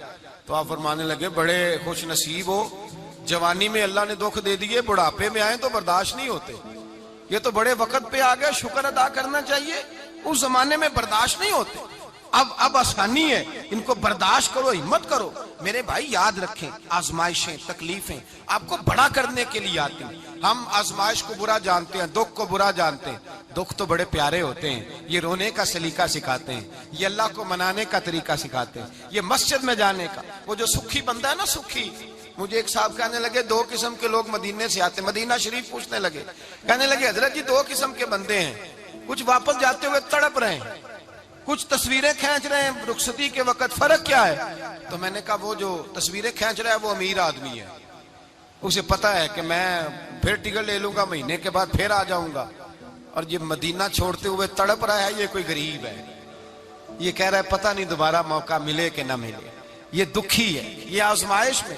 تو آپ فرمانے لگے بڑے خوش نصیب ہو، جوانی میں اللہ نے دکھ دے دیے، بڑھاپے میں آئے تو برداشت نہیں ہوتے. یہ تو بڑے وقت پہ آ گئے، شکر ادا کرنا چاہیے. اس زمانے میں برداشت نہیں ہوتے، اب آسانی ہے، ان کو برداشت کرو، ہمت کرو. میرے بھائی یاد رکھیں، آزمائشیں تکلیفیں آپ کو بڑا کرنے کے لیے آتی ہیں. ہم آزمائش کو برا جانتے ہیں، دکھ کو برا جانتے ہیں. دکھ تو بڑے پیارے ہوتے ہیں، یہ رونے کا سلیقہ سکھاتے ہیں، یہ اللہ کو منانے کا طریقہ سکھاتے ہیں، یہ مسجد میں جانے کا. وہ جو سکھی بندہ ہے نا، سکھی، مجھے ایک صاحب کہنے لگے دو قسم کے لوگ مدینے سے آتے، مدینہ شریف پوچھنے لگے، کہنے لگے حضرت جی دو قسم کے بندے ہیں، کچھ واپس جاتے ہوئے تڑپ رہے ہیں، کچھ تصویریں کھینچ رہے ہیں رخصتی کے وقت، فرق کیا ہے؟ تو میں نے کہا وہ جو تصویریں کھینچ رہا ہے وہ امیر آدمی ہے، اسے پتا ہے کہ میں پھر ٹکٹ لے لوں گا، مہینے کے بعد پھر آ جاؤں گا. اور یہ مدینہ چھوڑتے ہوئے تڑپ رہا ہے، یہ کوئی غریب ہے، یہ کہہ رہا ہے پتہ نہیں دوبارہ موقع ملے کہ نہ ملے. یہ دکھی ہے، یہ آزمائش میں.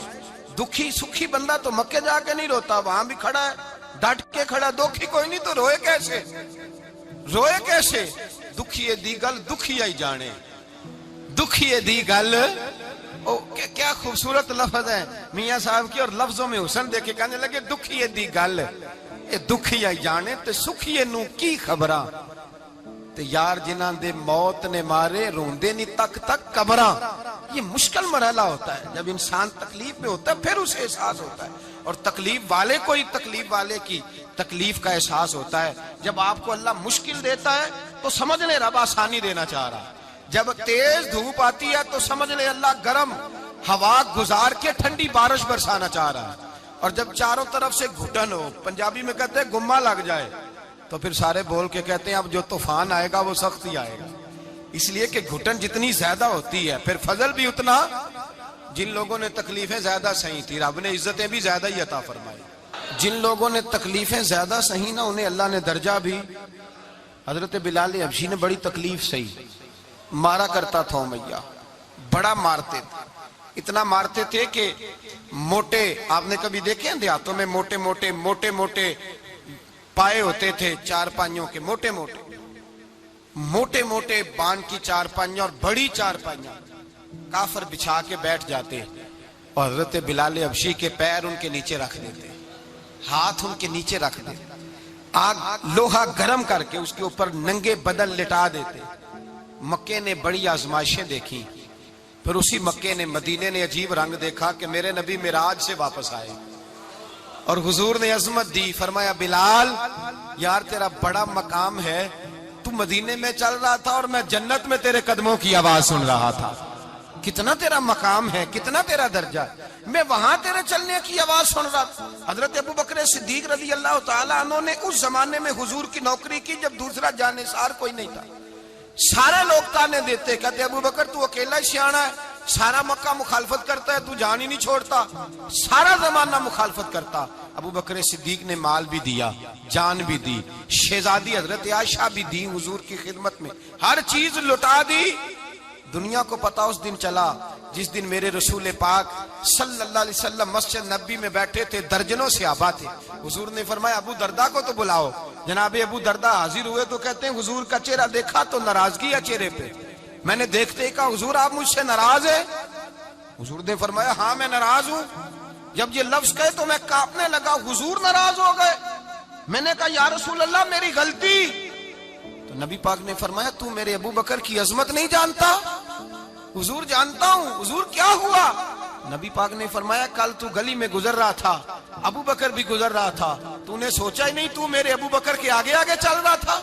دکھی سکھی بندہ تو مکے جا کے نہیں روتا، وہاں بھی کھڑا ہے، ڈٹ کے کھڑا. دکھی کوئی نہیں تو روئے کیسے؟ روئے کیسے؟ دکھیے دی گل دکھیا ہی جانے، دکھیے دی گل. کیا خوبصورت لفظ ہے میاں صاحب کی، اور لفظوں میں حسن دیکھے کہنے لگے دکھیے دی گل اے دکھیا ہی جانے تے سکھیے نو کی خبراں تے یار جنہاں دے موت نے مارے روندے نہیں تک تک قبراں. یہ مشکل مرحلہ ہوتا ہے، جب انسان تکلیف میں ہوتا ہے پھر اسے احساس ہوتا ہے. اور تکلیف والے کو ہی تکلیف والے کی تکلیف کا احساس ہوتا ہے. جب آپ کو اللہ مشکل دیتا ہے تو سمجھ لے رب آسانی دینا چاہ رہا ہے. جب تیز دھوپ آتی ہے تو سمجھ لے اللہ گرم ہوا گزار کے ٹھنڈی بارش برسانا چاہ رہا ہے. اور جب چاروں طرف سے گھٹن ہو، پنجابی میں کہتے ہیں گمہ لگ جائے، تو پھر سارے بول کے کہتے ہیں اب جو طوفان آئے گا وہ سخت ہی آئے گا. اس لیے کہ گھٹن جتنی زیادہ ہوتی ہے پھر فضل بھی اتنا. جن لوگوں نے تکلیفیں زیادہ سہی تھی رب نے عزتیں بھی زیادہ ہی عطا فرمائی. جن لوگوں نے تکلیفیں زیادہ سہی نا انہیں اللہ نے درجہ بھی. حضرت بلال حبشی نے بڑی تکلیف سہی، مارا کرتا تھا امیہ، بڑا مارتے تھے، اتنا مارتے تھے کہ موٹے، آپ نے کبھی دیکھے ہیں دیہاتوں میں موٹے موٹے پائے ہوتے تھے چار پائیوں کے، موٹے موٹے بان کی چار پائیاں اور بڑی چار پائیاں کافر بچھا کے بیٹھ جاتے اور حضرت بلال حبشی کے پیر ان کے نیچے رکھ دیتے، ہاتھ ان کے نیچے رکھ دیتے، آگ لوہا گرم کر کے اس کے اوپر ننگے بدن لٹا دیتے. مکے نے بڑی آزمائشیں دیکھی، پھر اسی مکے نے مدینے نے عجیب رنگ دیکھا کہ میرے نبی معراج سے واپس آئے اور حضور نے عظمت دی. فرمایا بلال یار تیرا بڑا مقام ہے، تو مدینے میں چل رہا تھا اور میں جنت میں تیرے قدموں کی آواز سن رہا تھا. کتنا تیرا مقام ہے، کتنا تیرا درجہ ہے، میں وہاں تیرے چلنے کی آواز سن رہا تھا. حضرت ابو بکر صدیق رضی اللہ تعالیٰ عنہ نے اس زمانے میں حضور کی نوکری کی جب دوسرا جانثار کوئی نہیں تھا. سارے لوگ تانے دیتے، کہتے ابو بکر تو اکیلا ہی سیانا ہے، سارا مکہ مخالفت کرتا ہے، تو جان ہی نہیں چھوڑتا، سارا زمانہ مخالفت کرتا. ابو بکر صدیق نے مال بھی دیا، جان بھی دی، شہزادی حضرت عائشہ بھی دی حضور کی خدمت میں، ہر چیز لٹا دی. دنیا کو پتا اس دن چلا جس دن میرے رسول پاک صلی اللہ علیہ وسلم مسجد نبی میں بیٹھے تھے، درجنوں صحابہ تھے. حضور نے فرمایا ابو دردہ کو تو بلاؤ. جناب ابو دردہ حاضر ہوئے تو کہتے ہیں حضور کا چہرہ دیکھا تو ناراضگی ہے چہرے پہ. میں نے دیکھتے ہی کہا حضور آپ مجھ سے ناراض ہیں؟ حضور نے فرمایا ہاں میں ناراض ہوں. جب یہ لفظ کہے تو میں کانپنے لگا، حضور ناراض ہو گئے. میں نے کہا یا رسول اللہ میری غلطی. تو نبی پاک نے فرمایا تو میرے ابو بکر کی عظمت نہیں جانتا؟ حضور جانتا ہوں. حضور کیا ہوا؟ نبی پاک نے فرمایا کل تو گلی میں گزر رہا تھا، ابو بکر بھی گزر رہا تھا، تو نے سوچا ہی نہیں تو میرے ابو بکر کے آگے آگے چل رہا تھا؟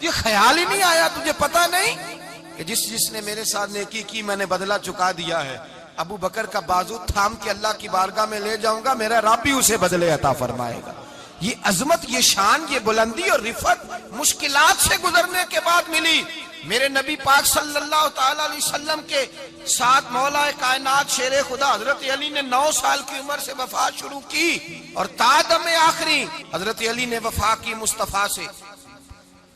یہ خیال ہی نہیں آیا تجھے پتا نہیں کہ جس نے میرے ساتھ نیکی کی میں نے بدلہ چکا دیا ہے؟ ابو بکر کا بازو تھام کے اللہ کی بارگاہ میں لے جاؤں گا، میرا رب بھی اسے بدلے عطا فرمائے گا۔ یہ عظمت، یہ شان، یہ بلندی اور رفعت مشکلات سے گزرنے کے بعد ملی۔ میرے نبی پاک صلی اللہ تعالی علیہ وسلم کے ساتھ مولا کائنات شیر خدا حضرت علی نے 9 سال کی عمر سے وفات شروع کی، اور تا دم آخری حضرت علی نے وفا کی مصطفیٰ سے۔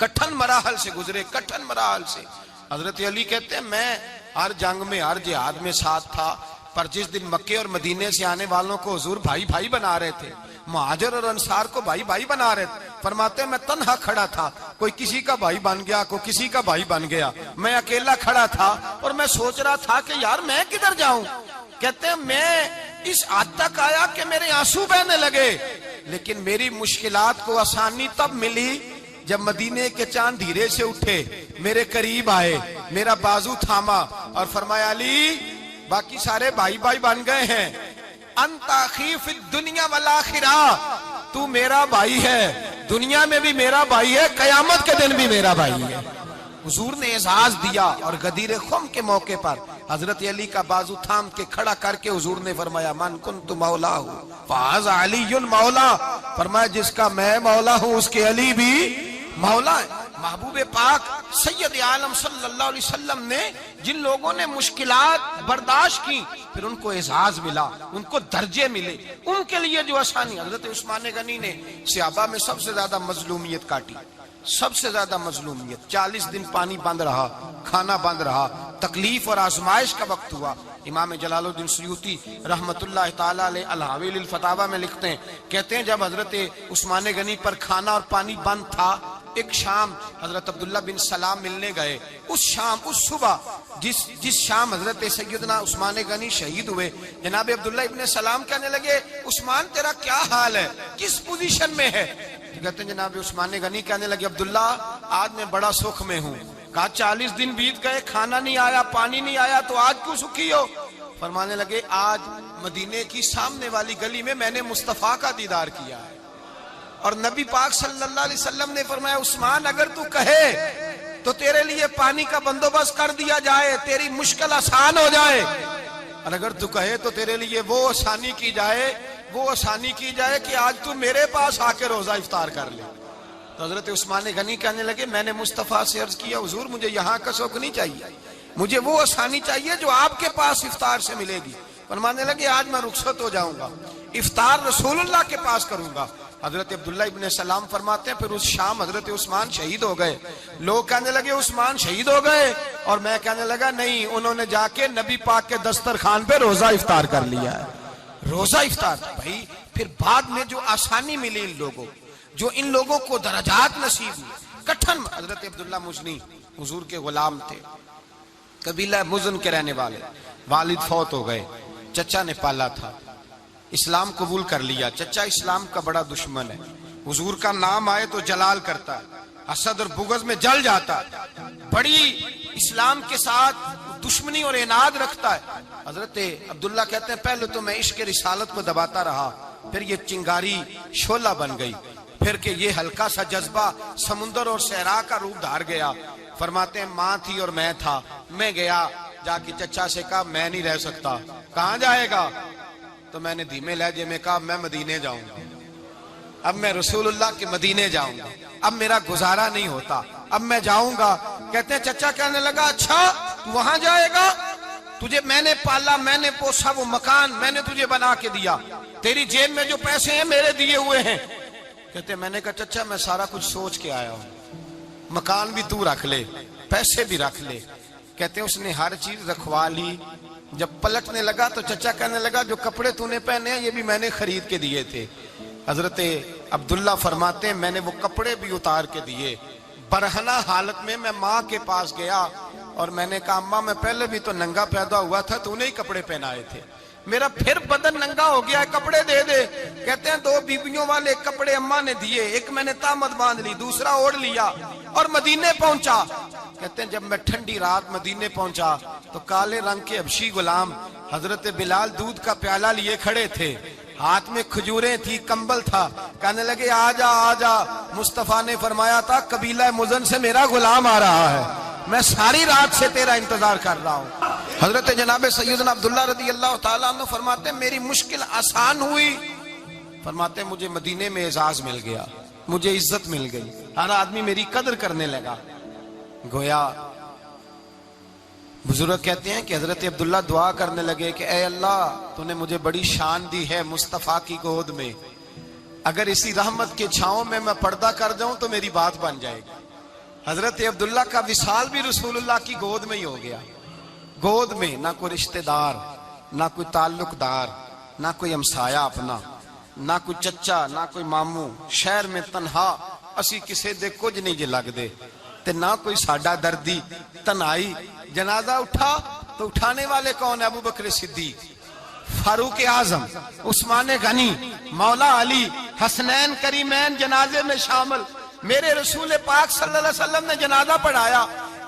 کٹھن مراحل سے گزرے، کٹھن مراحل سے۔ حضرت علی کہتے ہیں میں ہر جنگ میں، ہر جہاد میں ساتھ تھا، پر جس دن مکے اور مدینے سے آنے والوں کو حضور بھائی بھائی بنا رہے تھے، مہاجر اور انصار کو بھائی بھائی بنا رہے تھے، فرماتے ہیں میں تنہا کھڑا تھا، کوئی کسی کا بھائی بن گیا، کوئی کسی کا بھائی بن گیا، میں اکیلا کھڑا تھا اور میں سوچ رہا تھا کہ یار میں کدھر جاؤں۔ کہتے ہیں میں اس حد تک آیا کہ میرے آنسو بہنے لگے، لیکن میری مشکلات کو آسانی تب ملی جب مدینے کے چاند دھیرے سے اٹھے، میرے قریب آئے، میرا بازو تھاما اور فرمایا علی باقی سارے بھائی بھائی بن گئے ہیں، انت اخی فی الدنیا والآخرہ، تو میرا بھائی ہے، دنیا میں بھی میرا بھائی ہے، قیامت کے دن بھی میرا بھائی ہے۔ حضور نے اعزاز دیا، اور غدیر خم کے موقع پر حضرت علی کا بازو تھام کے کھڑا کر کے حضور نے فرمایا من کنت مولا ہوں فہذا علی مولا، فرمایا جس کا میں مولا ہوں اس کے علی بھی مولا ہے۔ محبوب پاک سید عالم صلی اللہ علیہ وسلم نے جن لوگوں نے مشکلات برداشت کی، پھر ان کو اعزاز ملا، ان کو درجے ملے، ان کے لیے جو آسانی۔ حضرت عثمان غنی نے صحابہ میں سب سے زیادہ مظلومیت کاٹی، سب سے زیادہ مظلومیت۔ 40 دن پانی بند رہا، کھانا بند رہا، تکلیف اور آزمائش کا وقت ہوا۔ امام جلال الدین سیوطی رحمت اللہ تعالی علیہ الحاویل الفتاوی میں لکھتے ہیں، کہتے ہیں جب حضرت عثمان غنی پر کھانا اور پانی بند تھا، ایک شام حضرت عبداللہ بن سلام ملنے گئے۔ اس شام، اس صبح جس شام حضرت سیدنا عثمان غنی شہید ہوئے، جناب عبداللہ ابن سلام کہنے لگے عثمان تیرا کیا حال ہے، کس پوزیشن میں ہے؟ کہتے ہیں جناب عثمان غنی کہنے لگے عبداللہ آج میں بڑا سکھ میں ہوں۔ کہا 40 دن بیت گئے، کھانا نہیں آیا، پانی نہیں آیا، تو آج کیوں سکھی ہو؟ فرمانے لگے آج مدینے کی سامنے والی گلی میں نے مصطفیٰ کا دیدار کیا ہے، اور نبی پاک صلی اللہ علیہ وسلم نے فرمایا عثمان اگر تو کہے تو تیرے لیے پانی کا بندوبست کر دیا جائے، تیری مشکل آسان ہو جائے، اور اگر تو کہے تو تیرے لیے وہ آسانی کی جائے کہ آج تو میرے پاس آ کے روزہ افطار کر لے۔ تو حضرت عثمان غنی کہنے لگے میں نے مصطفیٰ سے عرض کیا حضور مجھے یہاں کا سکھ نہیں چاہیے، مجھے وہ آسانی چاہیے جو آپ کے پاس افطار سے ملے گی۔ فرمانے لگے آج میں رخصت ہو جاؤں گا، افطار رسول اللہ کے پاس کروں گا۔ حضرت عبداللہ ابن سلام فرماتے ہیں پھر اس شام حضرت عثمان شہید ہو گئے۔ لوگ کہنے لگے عثمان شہید ہو گئے، اور میں کہنے لگا نہیں، انہوں نے جا کے نبی پاک کے دسترخوان پہ روزہ افطار کر لیا ہے، روزہ افطار۔ بھائی پھر بعد میں جو آسانی ملی ان لوگوں، جو ان لوگوں کو درجات نصیب ہوئے، کٹھن۔ حضرت عبداللہ مزنی حضور کے غلام تھے، قبیلہ مزن کے رہنے والے، والد فوت ہو گئے، چچا نے پالا تھا، اسلام قبول کر لیا۔ چچا اسلام کا بڑا دشمن ہے، حضور کا نام آئے تو جلال کرتا ہے، حسد اور بغض میں جل جاتا ہے، بڑی اسلام کے ساتھ دشمنی اور عناد رکھتا ہے۔ حضرت عبداللہ کہتے ہیں پہلے تو میں عشق رسالت کو دباتا رہا، پھر یہ چنگاری شعلہ بن گئی، پھر کہ یہ ہلکا سا جذبہ سمندر اور صحرا کا روپ دھار گیا۔ فرماتے ہیں ماں تھی اور میں تھا، میں گیا جا کے چچا سے کہا میں نہیں رہ سکتا۔ کہاں جائے گا؟ تو میں نے دھیمے لہجے میں کہا میں مدینے جاؤں گا، اب میں رسول اللہ کے مدینے جاؤں گا، اب میرا گزارا نہیں ہوتا، اب میں جاؤں گا۔ کہتے ہیں چچا کہنے لگا اچھا تو وہاں جائے گا، تجھے میں نے پالا، میں نے پوسا، وہ مکان میں نے تجھے بنا کے دیا، تیری جیب میں جو پیسے ہیں میرے دیے ہوئے ہیں۔ کہتے ہیں میں نے کہا چچا میں سارا کچھ سوچ کے آیا ہوں، مکان بھی تو رکھ لے، پیسے بھی رکھ لے۔ کہتے ہیں اس نے ہر چیز رکھوا لی۔ جب پلٹنے لگا تو چچا کہنے لگا جو کپڑے تو نے پہنے ہیں یہ بھی میں نے خرید کے دیے تھے۔ حضرت عبداللہ فرماتے ہیں میں نے وہ کپڑے بھی اتار کے دیے، برہنہ حالت میں ماں کے پاس گیا اور میں نے کہا اماں میں پہلے بھی تو ننگا پیدا ہوا تھا، تو نے ہی کپڑے پہنائے تھے، میرا پھر بدن ننگا ہو گیا ہے، کپڑے دے دے۔ کہتے ہیں 2 بیویوں والے کپڑے اماں نے دیے، ایک میں نے تامت باندھ لی، دوسرا اوڑھ لیا۔ اور مدینے پہنچا. کہتے ہیں جب میں ٹھنڈی رات مدینے پہنچا تو کالے رنگ کے حبشی غلام حضرت بلال دودھ کا پیالہ لیے کھڑے تھے, ہاتھ میں کھجوریں تھی, کمبل تھا. کہنے لگے آ جا آ جا. مصطفیٰ نے فرمایا تھا قبیلہ مزن سے میرا غلام آ رہا ہے, میں ساری رات سے تیرا انتظار کر رہا ہوں. حضرت جناب سیدنا عبداللہ رضی اللہ تعالیٰ عنہ فرماتے ہیں میری مشکل آسان ہوئی. فرماتے ہیں مجھے مدینے میں اعزاز مل گیا, مجھے عزت مل گئی, ہر آدمی میری قدر کرنے لگا. گویا بزرگ کہتے ہیں کہ حضرت عبداللہ دعا کرنے لگے کہ اے اللہ تو نے مجھے بڑی شان دی ہے مصطفیٰ کی گود میں, اگر اسی رحمت کے چھاؤں میں پردہ کر جاؤں تو میری بات بن جائے گی. حضرت عبداللہ کا وصال بھی رسول اللہ کی گود میں ہی ہو گیا. گود میں نہ کوئی رشتہ دار, نہ کوئی تعلق دار, نہ کوئی ہمسایا اپنا, نہ کوئی چچا, نہ کوئی ماموں. شہر میں تنہا اسی کسے دے کچھ نہیں جے لگ دے تے نہ کوئی ساڈا دردی. تنہائی جنازہ اٹھا تو اٹھانے والے کون ہیں؟ ابو بکر صدیق, فاروق اعظم, عثمان غنی, مولا علی, حسنین کریمین جنازے میں شامل. میرے رسول پاک صلی اللہ علیہ وسلم نے جنازہ پڑھایا.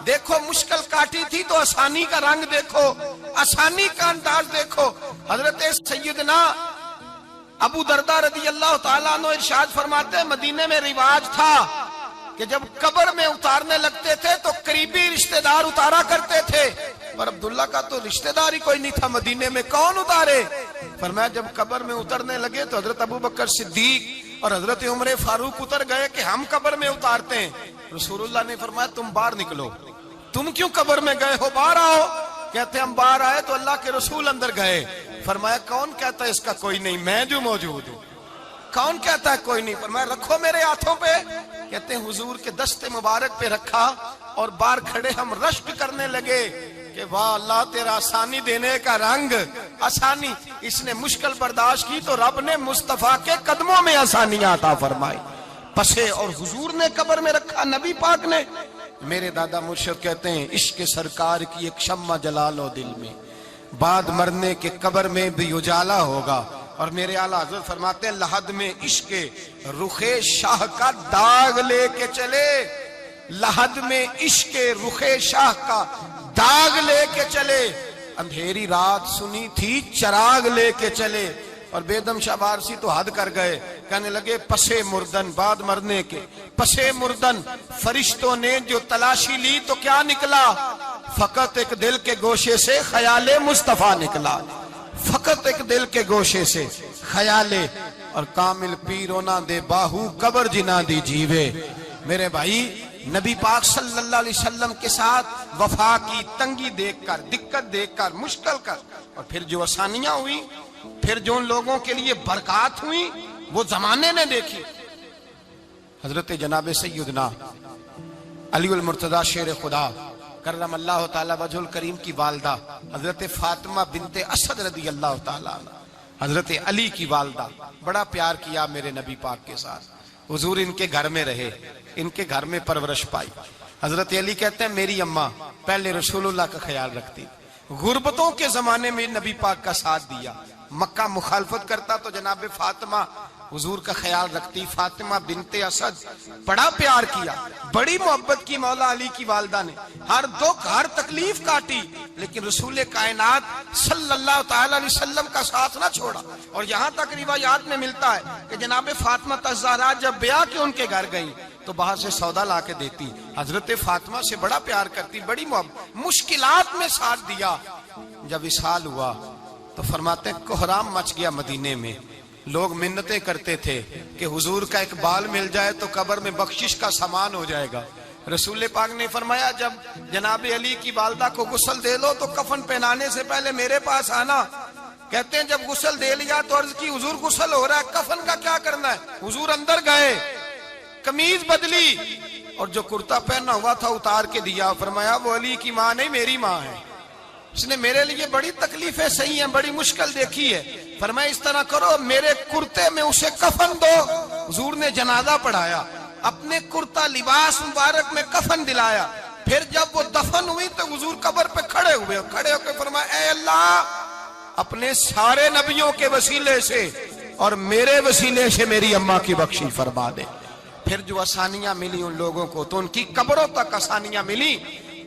دیکھو مشکل کاٹی تھی تو آسانی کا رنگ دیکھو, آسانی کا انداز دیکھو. حضرت سیدنا ابو دردہ رضی اللہ تعالیٰ عنہ ارشاد فرماتے ہیں مدینے میں رواج تھا کہ جب قبر میں اتارنے لگتے تھے تو قریبی رشتہ دار اتارا کرتے تھے, پر عبداللہ کا تو رشتہ دار ہی کوئی نہیں تھا مدینے میں, کون اتارے؟ فرمایا جب قبر میں اترنے لگے تو حضرت ابو بکر صدیق اور حضرت عمر فاروق اتر گئے کہ ہم قبر میں اتارتے ہیں. رسول اللہ نے فرمایا تم باہر نکلو, تم کیوں قبر میں گئے ہو, باہر آؤ. کہتے ہم باہر آئے تو اللہ کے رسول اندر گئے. فرمایا کون کہتا ہے اس کا کوئی نہیں, میں جو موجود ہوں. کون کہتا ہے کوئی نہیں؟ فرمایا رکھو میرے ہاتھوں پہ. کہتے ہیں حضور کے دست مبارک پہ رکھا اور باہر کھڑے ہم رشک کرنے لگے کہ واہ اللہ تیرا آسانی دینے کا رنگ. آسانی اس نے مشکل برداشت کی تو رب نے مصطفیٰ کے قدموں میں آسانیاں عطا فرمائی. پسے اور حضور نے قبر میں رکھا, نبی پاک نے. میرے دادا مرشد کہتے ہیں عشق سرکار کی ایک شمع جلا لو دل میں, بعد مرنے کے قبر میں بھی اجالا ہوگا. اور میرے اعلیٰ حضرت فرماتے ہیں لحد میں عشق رخ شاہ کا داغ لے کے چلے, لحد میں عشق رخ شاہ کا داغ لے کے چلے, اندھیری رات سنی تھی چراغ لے کے چلے. اور بیدم شاہ بارسی تو حد کر گئے, کہنے لگے پسے مردن, بعد مرنے کے پسے مردن فرشتوں نے جو تلاشی لی تو کیا نکلا؟ فقط ایک دل کے گوشے سے خیال مصطفیٰ نکلا, فقط ایک دل کے گوشے سے خیال. اور کامل پیرو نہ دے باہو قبر جنا دی جیوے. میرے بھائی نبی پاک صلی اللہ علیہ وسلم کے ساتھ وفا کی تنگی دیکھ کر, دقت دیکھ کر, مشکل کر, اور پھر جو آسانیاں ہوئی, پھر جو ان لوگوں کے لیے برکات ہوئی وہ زمانے نے دیکھی. حضرت جناب سیدنا علی المرتضی شیر خدا کرم اللہ تعالی وجہ الکریم کی والدہ حضرت فاطمہ بنت اسد رضی اللہ تعالی عنہ, حضرت علی کی والدہ, بڑا پیار کیا میرے نبی پاک کے ساتھ. حضور ان کے گھر میں رہے, ان کے گھر میں پرورش پائی. حضرت علی کہتے ہیں میری اماں پہلے رسول اللہ کا خیال رکھتی, غربتوں کے زمانے میں نبی پاک کا ساتھ دیا. مکہ مخالفت کرتا تو جناب فاطمہ حضور کا خیال رکھتی. فاطمہ بنت اسد بڑا پیار کیا, بڑی محبت کی مولا علی کی والدہ نے, ہر دکھ ہر تکلیف کاٹی, لیکن رسول کائنات صلی اللہ تعالی علیہ وسلم کا ساتھ نہ چھوڑا. اور یہاں تک روایات میں ملتا ہے کہ جناب فاطمہ الزہرا جب بیاہ کے ان کے گھر گئی تو باہر سے سودا لا کے دیتی. حضرت فاطمہ سے بڑا پیار کرتی, بڑی محبت, مشکلات میں ساتھ دیا. جب وصال ہوا تو فرماتے ہیں کوہرام مچ گیا مدینے میں. لوگ منتیں کرتے تھے کہ حضور کا ایک بال مل جائے تو قبر میں بخشش کا سامان ہو جائے گا. رسول پاک نے فرمایا جب جناب علی کی والدہ کو غسل دے لو تو کفن پہنانے سے پہلے میرے پاس آنا. کہتے ہیں جب غسل دے لیا تو عرض کی حضور غسل ہو رہا ہے, کفن کا کیا کرنا ہے؟ حضور اندر گئے, قمیض بدلی اور جو کرتا پہنا ہوا تھا اتار کے دیا. فرمایا وہ علی کی ماں نہیں میری ماں ہے, اس نے میرے لیے بڑی تکلیفیں سہی ہیں, بڑی مشکل دیکھی ہے. فرمایا اس طرح کرو میرے کرتے میں اسے کفن دو. حضور نے جنازہ پڑھایا, اپنے کرتا لباس مبارک میں کفن دلایا. پھر جب وہ دفن ہوئی تو حضور قبر پہ کھڑے ہوئے, کھڑے ہو کے فرمایا اے اللہ اپنے سارے نبیوں کے وسیلے سے اور میرے وسیلے سے میری اماں کی بخشی فرما دے. پھر جو آسانیاں ملی ان لوگوں کو تو ان کی قبروں تک آسانیاں ملی،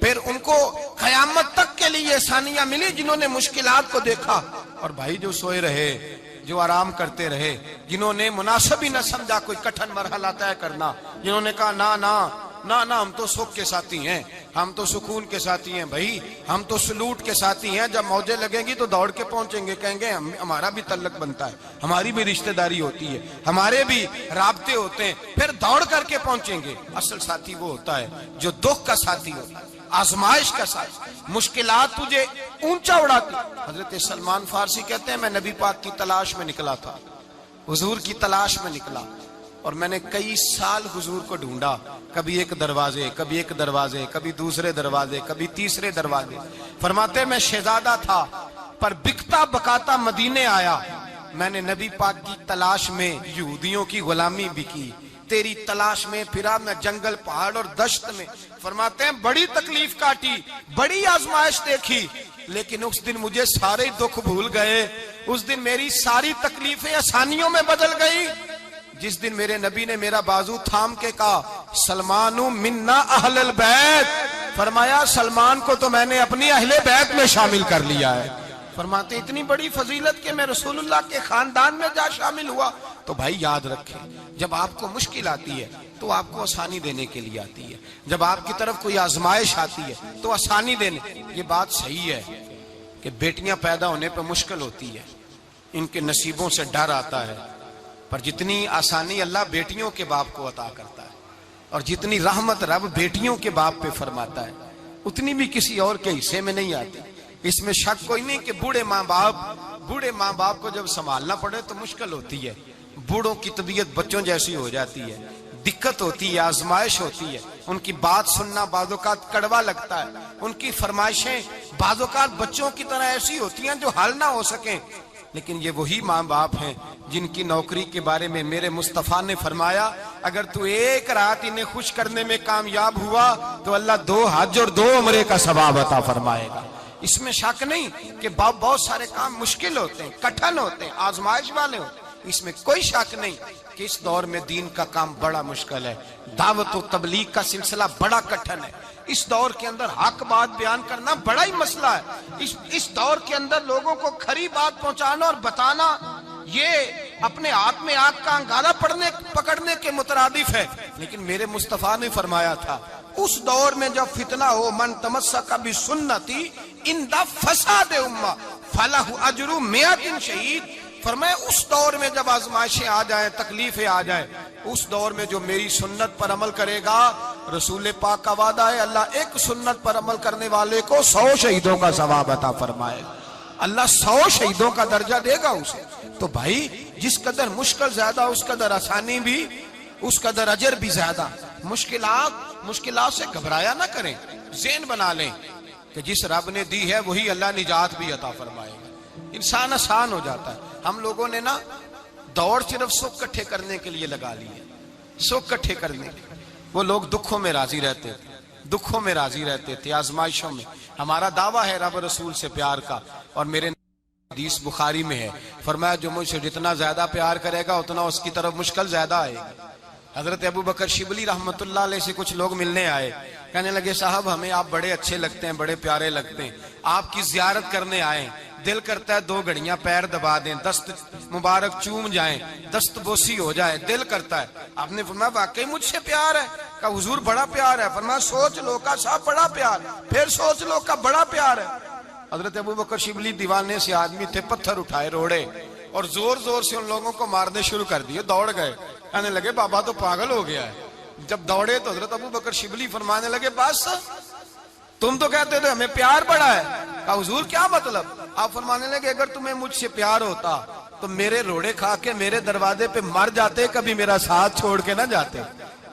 پھر ان کو قیامت تک کے لیے آسانیاں ملی جنہوں نے مشکلات کو دیکھا۔ اور بھائی جو سوئے رہے، جو آرام کرتے رہے، جنہوں نے مناسب ہی نہ سمجھا کوئی کٹھن مرحلہ طے کرنا، جنہوں نے کہا نا نا نا نا ہم تو سکھ کے ساتھی ہیں، ہم تو سکون کے ساتھی ہیں، بھائی ہم تو سلوٹ کے ساتھی ہیں، جب موجیں لگیں گی تو دوڑ کے پہنچیں گے، کہیں گے ہمارا بھی تعلق بنتا ہے، ہماری بھی رشتہ داری ہوتی ہے، ہمارے بھی رابطے ہوتے ہیں، پھر دوڑ کر کے پہنچیں گے۔ اصل ساتھی وہ ہوتا ہے جو دکھ کا ساتھی ہوتا ہے، آزمائش کا ساتھی، مشکلات تجھے اونچا اڑاتی۔ حضرت سلمان فارسی کہتے ہیں میں نبی پاک کی تلاش میں نکلا تھا، حضور کی تلاش میں نکلا، اور میں نے کئی سال حضور کو ڈھونڈا، کبھی ایک دروازے، کبھی ایک دروازے، کبھی دوسرے دروازے، کبھی تیسرے دروازے۔ فرماتے میں شہزادہ تھا پر بکتا بکاتا مدینے آیا، میں نے نبی پاک کی تلاش میں یہودیوں کی غلامی بھی کی، تیری تلاش میں پھرا میں جنگل پہاڑ اور دشت میں۔ فرماتے ہیں بڑی تکلیف کاٹی، بڑی آزمائش دیکھی، لیکن اس دن مجھے سارے دکھ بھول گئے، اس دن میری ساری تکلیفیں آسانیوں میں بدل گئی، جس دن میرے نبی نے میرا بازو تھام کے کہا سلمان منا اہل البیت، فرمایا سلمان کو تو میں نے اپنی اہل بیت میں شامل کر لیا ہے۔ فرماتے اتنی بڑی فضیلت کہ میں رسول اللہ کے خاندان میں جا شامل ہوا۔ تو بھائی یاد رکھیں، جب آپ کو مشکل آتی ہے تو آپ کو آسانی دینے کے لیے آتی ہے، جب آپ کی طرف کوئی آزمائش آتی ہے تو آسانی دینے۔ یہ بات صحیح ہے کہ بیٹیاں پیدا ہونے پہ مشکل ہوتی ہے، ان کے نصیبوں سے ڈر آتا ہے، پر جتنی آسانی اللہ بیٹیوں کے باپ کو عطا کرتا ہے اور جتنی رحمت رب بیٹیوں کے باپ پہ فرماتا ہے اتنی بھی کسی اور کے حصے میں نہیں آتی۔ اس میں شک کوئی نہیں کہ بوڑھے ماں باپ کو جب سنبھالنا پڑے تو مشکل ہوتی ہے، بوڑھوں کی طبیعت بچوں جیسی ہو جاتی ہے، دقت ہوتی ہے، آزمائش ہوتی ہے، ان کی بات سننا بعض اوقات کڑوا لگتا ہے، ان کی فرمائشیں بعض اوقات بچوں کی طرح ایسی ہوتی ہیں جو حل نہ ہو سکیں، لیکن یہ وہی ماں باپ ہیں جن کی نوکری کے بارے میں میرے مصطفیٰ نے فرمایا اگر تو ایک رات انہیں خوش کرنے میں کامیاب ہوا تو اللہ 2 حج اور 2 عمرے کا ثواب عطا فرمائے گا۔ اس میں شک نہیں کہ بہت سارے کام مشکل ہوتے ہیں، کٹھن ہوتے ہیں، آزمائش والے ہوتے ہیں، اس میں کوئی شک نہیں کہ اس دور میں دین کا کام بڑا مشکل ہے، دعوت و تبلیغ کا سلسلہ بڑا کٹھن ہے، اس دور کے اندر حق بات بیان کرنا بڑا ہی مسئلہ ہے، اس دور کے اندر لوگوں کو کھری بات پہنچانا اور بتانا یہ اپنے ہاتھ میں آگ کا انگارہ پکڑنے کے مترادف ہے۔ لیکن میرے مصطفیٰ نے فرمایا تھا اس دور میں جب فتنہ ہو من تمسک بسنتی عند فساد امہ فلہ اجر 100 شہید، فرمایا اس دور میں جب آزمائشیں آ جائیں، تکلیفیں آ جائیں، اس دور میں جو میری سنت پر عمل کرے گا، رسول پاک کا وعدہ ہے اللہ ایک سنت پر عمل کرنے والے کو 100 شہیدوں کا ثواب عطا فرمائے گا، اللہ 100 شہیدوں کا درجہ دے گا اسے۔ تو بھائی جس قدر مشکل زیادہ اس قدر آسانی بھی، اس قدر اجر بھی زیادہ۔ مشکلات سے گھبرایا نہ کریں، ذہن بنا لیں کہ جس رب نے دی ہے وہی اللہ نجات بھی عطا فرمائے گا، انسان آسان ہو جاتا ہے۔ ہم لوگوں نے نا دوڑ صرف سکھ کٹھے کرنے کے لیے لگا لی ہے، سکھ کٹھے کرنے کے لیے۔ وہ لوگ دکھوں میں راضی رہتے تھے، آزمائشوں میں۔ ہمارا دعویٰ ہے رب رسول سے پیار کا، اور میرے حدیث بخاری میں ہے فرمایا جو مجھ سے جتنا زیادہ پیار کرے گا اتنا اس کی طرف مشکل زیادہ آئے گی۔ حضرت ابو بکر شبلی رحمت اللہ علیہ سے کچھ لوگ ملنے آئے، کہنے لگے صاحب ہمیں آپ بڑے اچھے لگتے ہیں، بڑے پیارے لگتے ہیں، آپ کی زیارت کرنے آئے، دل کرتا ہے 2 گھڑیاں پیر دبا دیں، دست مبارک چوم جائیں، دست بوسی ہو جائے، دل کرتا ہے۔ آپ نے فرمایا واقعی مجھ سے پیار ہے؟ کہا حضور بڑا پیار ہے۔ فرمایا سوچ لو، کا صاحب بڑا پیار، پھر سوچ لو کا بڑا پیار ہے۔ حضرت ابو بکر شبلی دیوانے سے آدمی تھے، پتھر اٹھائے روڑے اور زور زور سے ان لوگوں کو مارنے شروع کر دیے، دوڑ گئے، کہنے لگے بابا تو پاگل ہو گیا ہے۔ جب دوڑے تو حضرت ابو بکر شبلی فرمانے لگے بس تم تو کہتے تھے ہمیں پیار بڑا ہے۔ کہا حضور کیا مطلب؟ آپ فرمانے لگے اگر تمہیں مجھ سے پیار ہوتا تو میرے روڑے کھا کے میرے دروازے پہ مر جاتے، کبھی میرا ساتھ چھوڑ کے نہ جاتے۔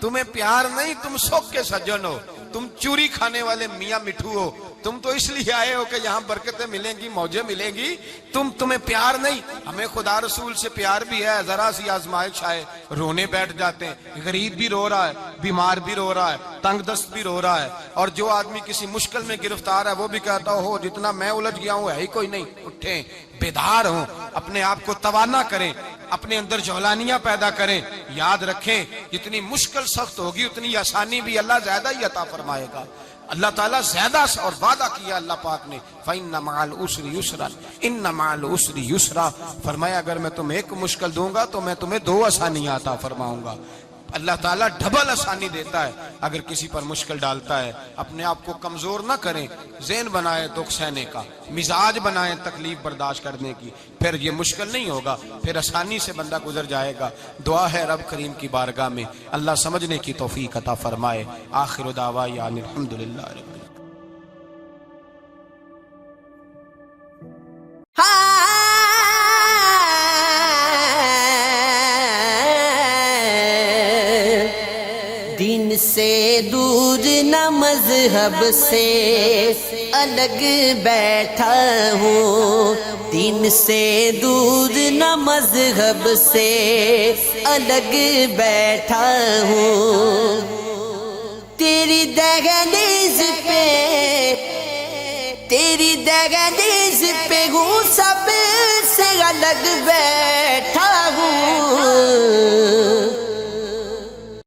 تمہیں پیار نہیں، تم سکھ کے سجن ہو، تم چوری کھانے والے میاں مٹھو ہو، تم تو اس لیے آئے ہو کہ یہاں برکتیں ملیں گی، موجیں ملیں گی، تمہیں پیار نہیں۔ ہمیں خدا رسول سے پیار بھی ہے، ذرا سی آزمائش آئے رونے بیٹھ جاتے ہیں، غریب بھی رو رہا ہے، بیمار بھی رو رہا ہے، تنگ دست بھی رو رہا ہے، اور جو آدمی کسی مشکل میں گرفتار ہے وہ بھی کہتا ہو جتنا میں الجھ گیا ہوں ہے ہی کوئی نہیں۔ اٹھیں، بیدار ہوں، اپنے آپ کو توانا کریں، اپنے اندر جولانیاں پیدا کریں. یاد رکھیں جتنی مشکل سخت ہوگی اتنی آسانی بھی اللہ زیادہ ہی عطا فرمائے گا. اللہ تعالیٰ زیادہ اور وعدہ کیا اللہ پاک نے فَإِنَّ مَعَ الْعُسْرِ يُسْرًا إِنَّ مَعَ الْعُسْرِ يُسْرًا. فرمایا اگر میں تمہیں ایک مشکل دوں گا تو میں تمہیں 2 آسانیاں عطا فرماؤں گا. اللہ تعالیٰ ڈبل آسانی دیتا ہے اگر کسی پر مشکل ڈالتا ہے. اپنے آپ کو کمزور نہ کریں, ذہن بنائیں دکھ سہنے کا, مزاج بنائیں تکلیف برداشت کرنے کی, پھر یہ مشکل نہیں ہوگا, پھر آسانی سے بندہ گزر جائے گا. دعا ہے رب کریم کی بارگاہ میں اللہ سمجھنے کی توفیق عطا فرمائے. آخر دعوانا ان الحمدللہ رب العالمین. دین سے دور نہ مذہب سے الگ بیٹھا ہوں, دین سے دور نہ مذہب سے الگ بیٹھا ہوں. تیری دہلیز پہ ہوں سب سے الگ بیٹھا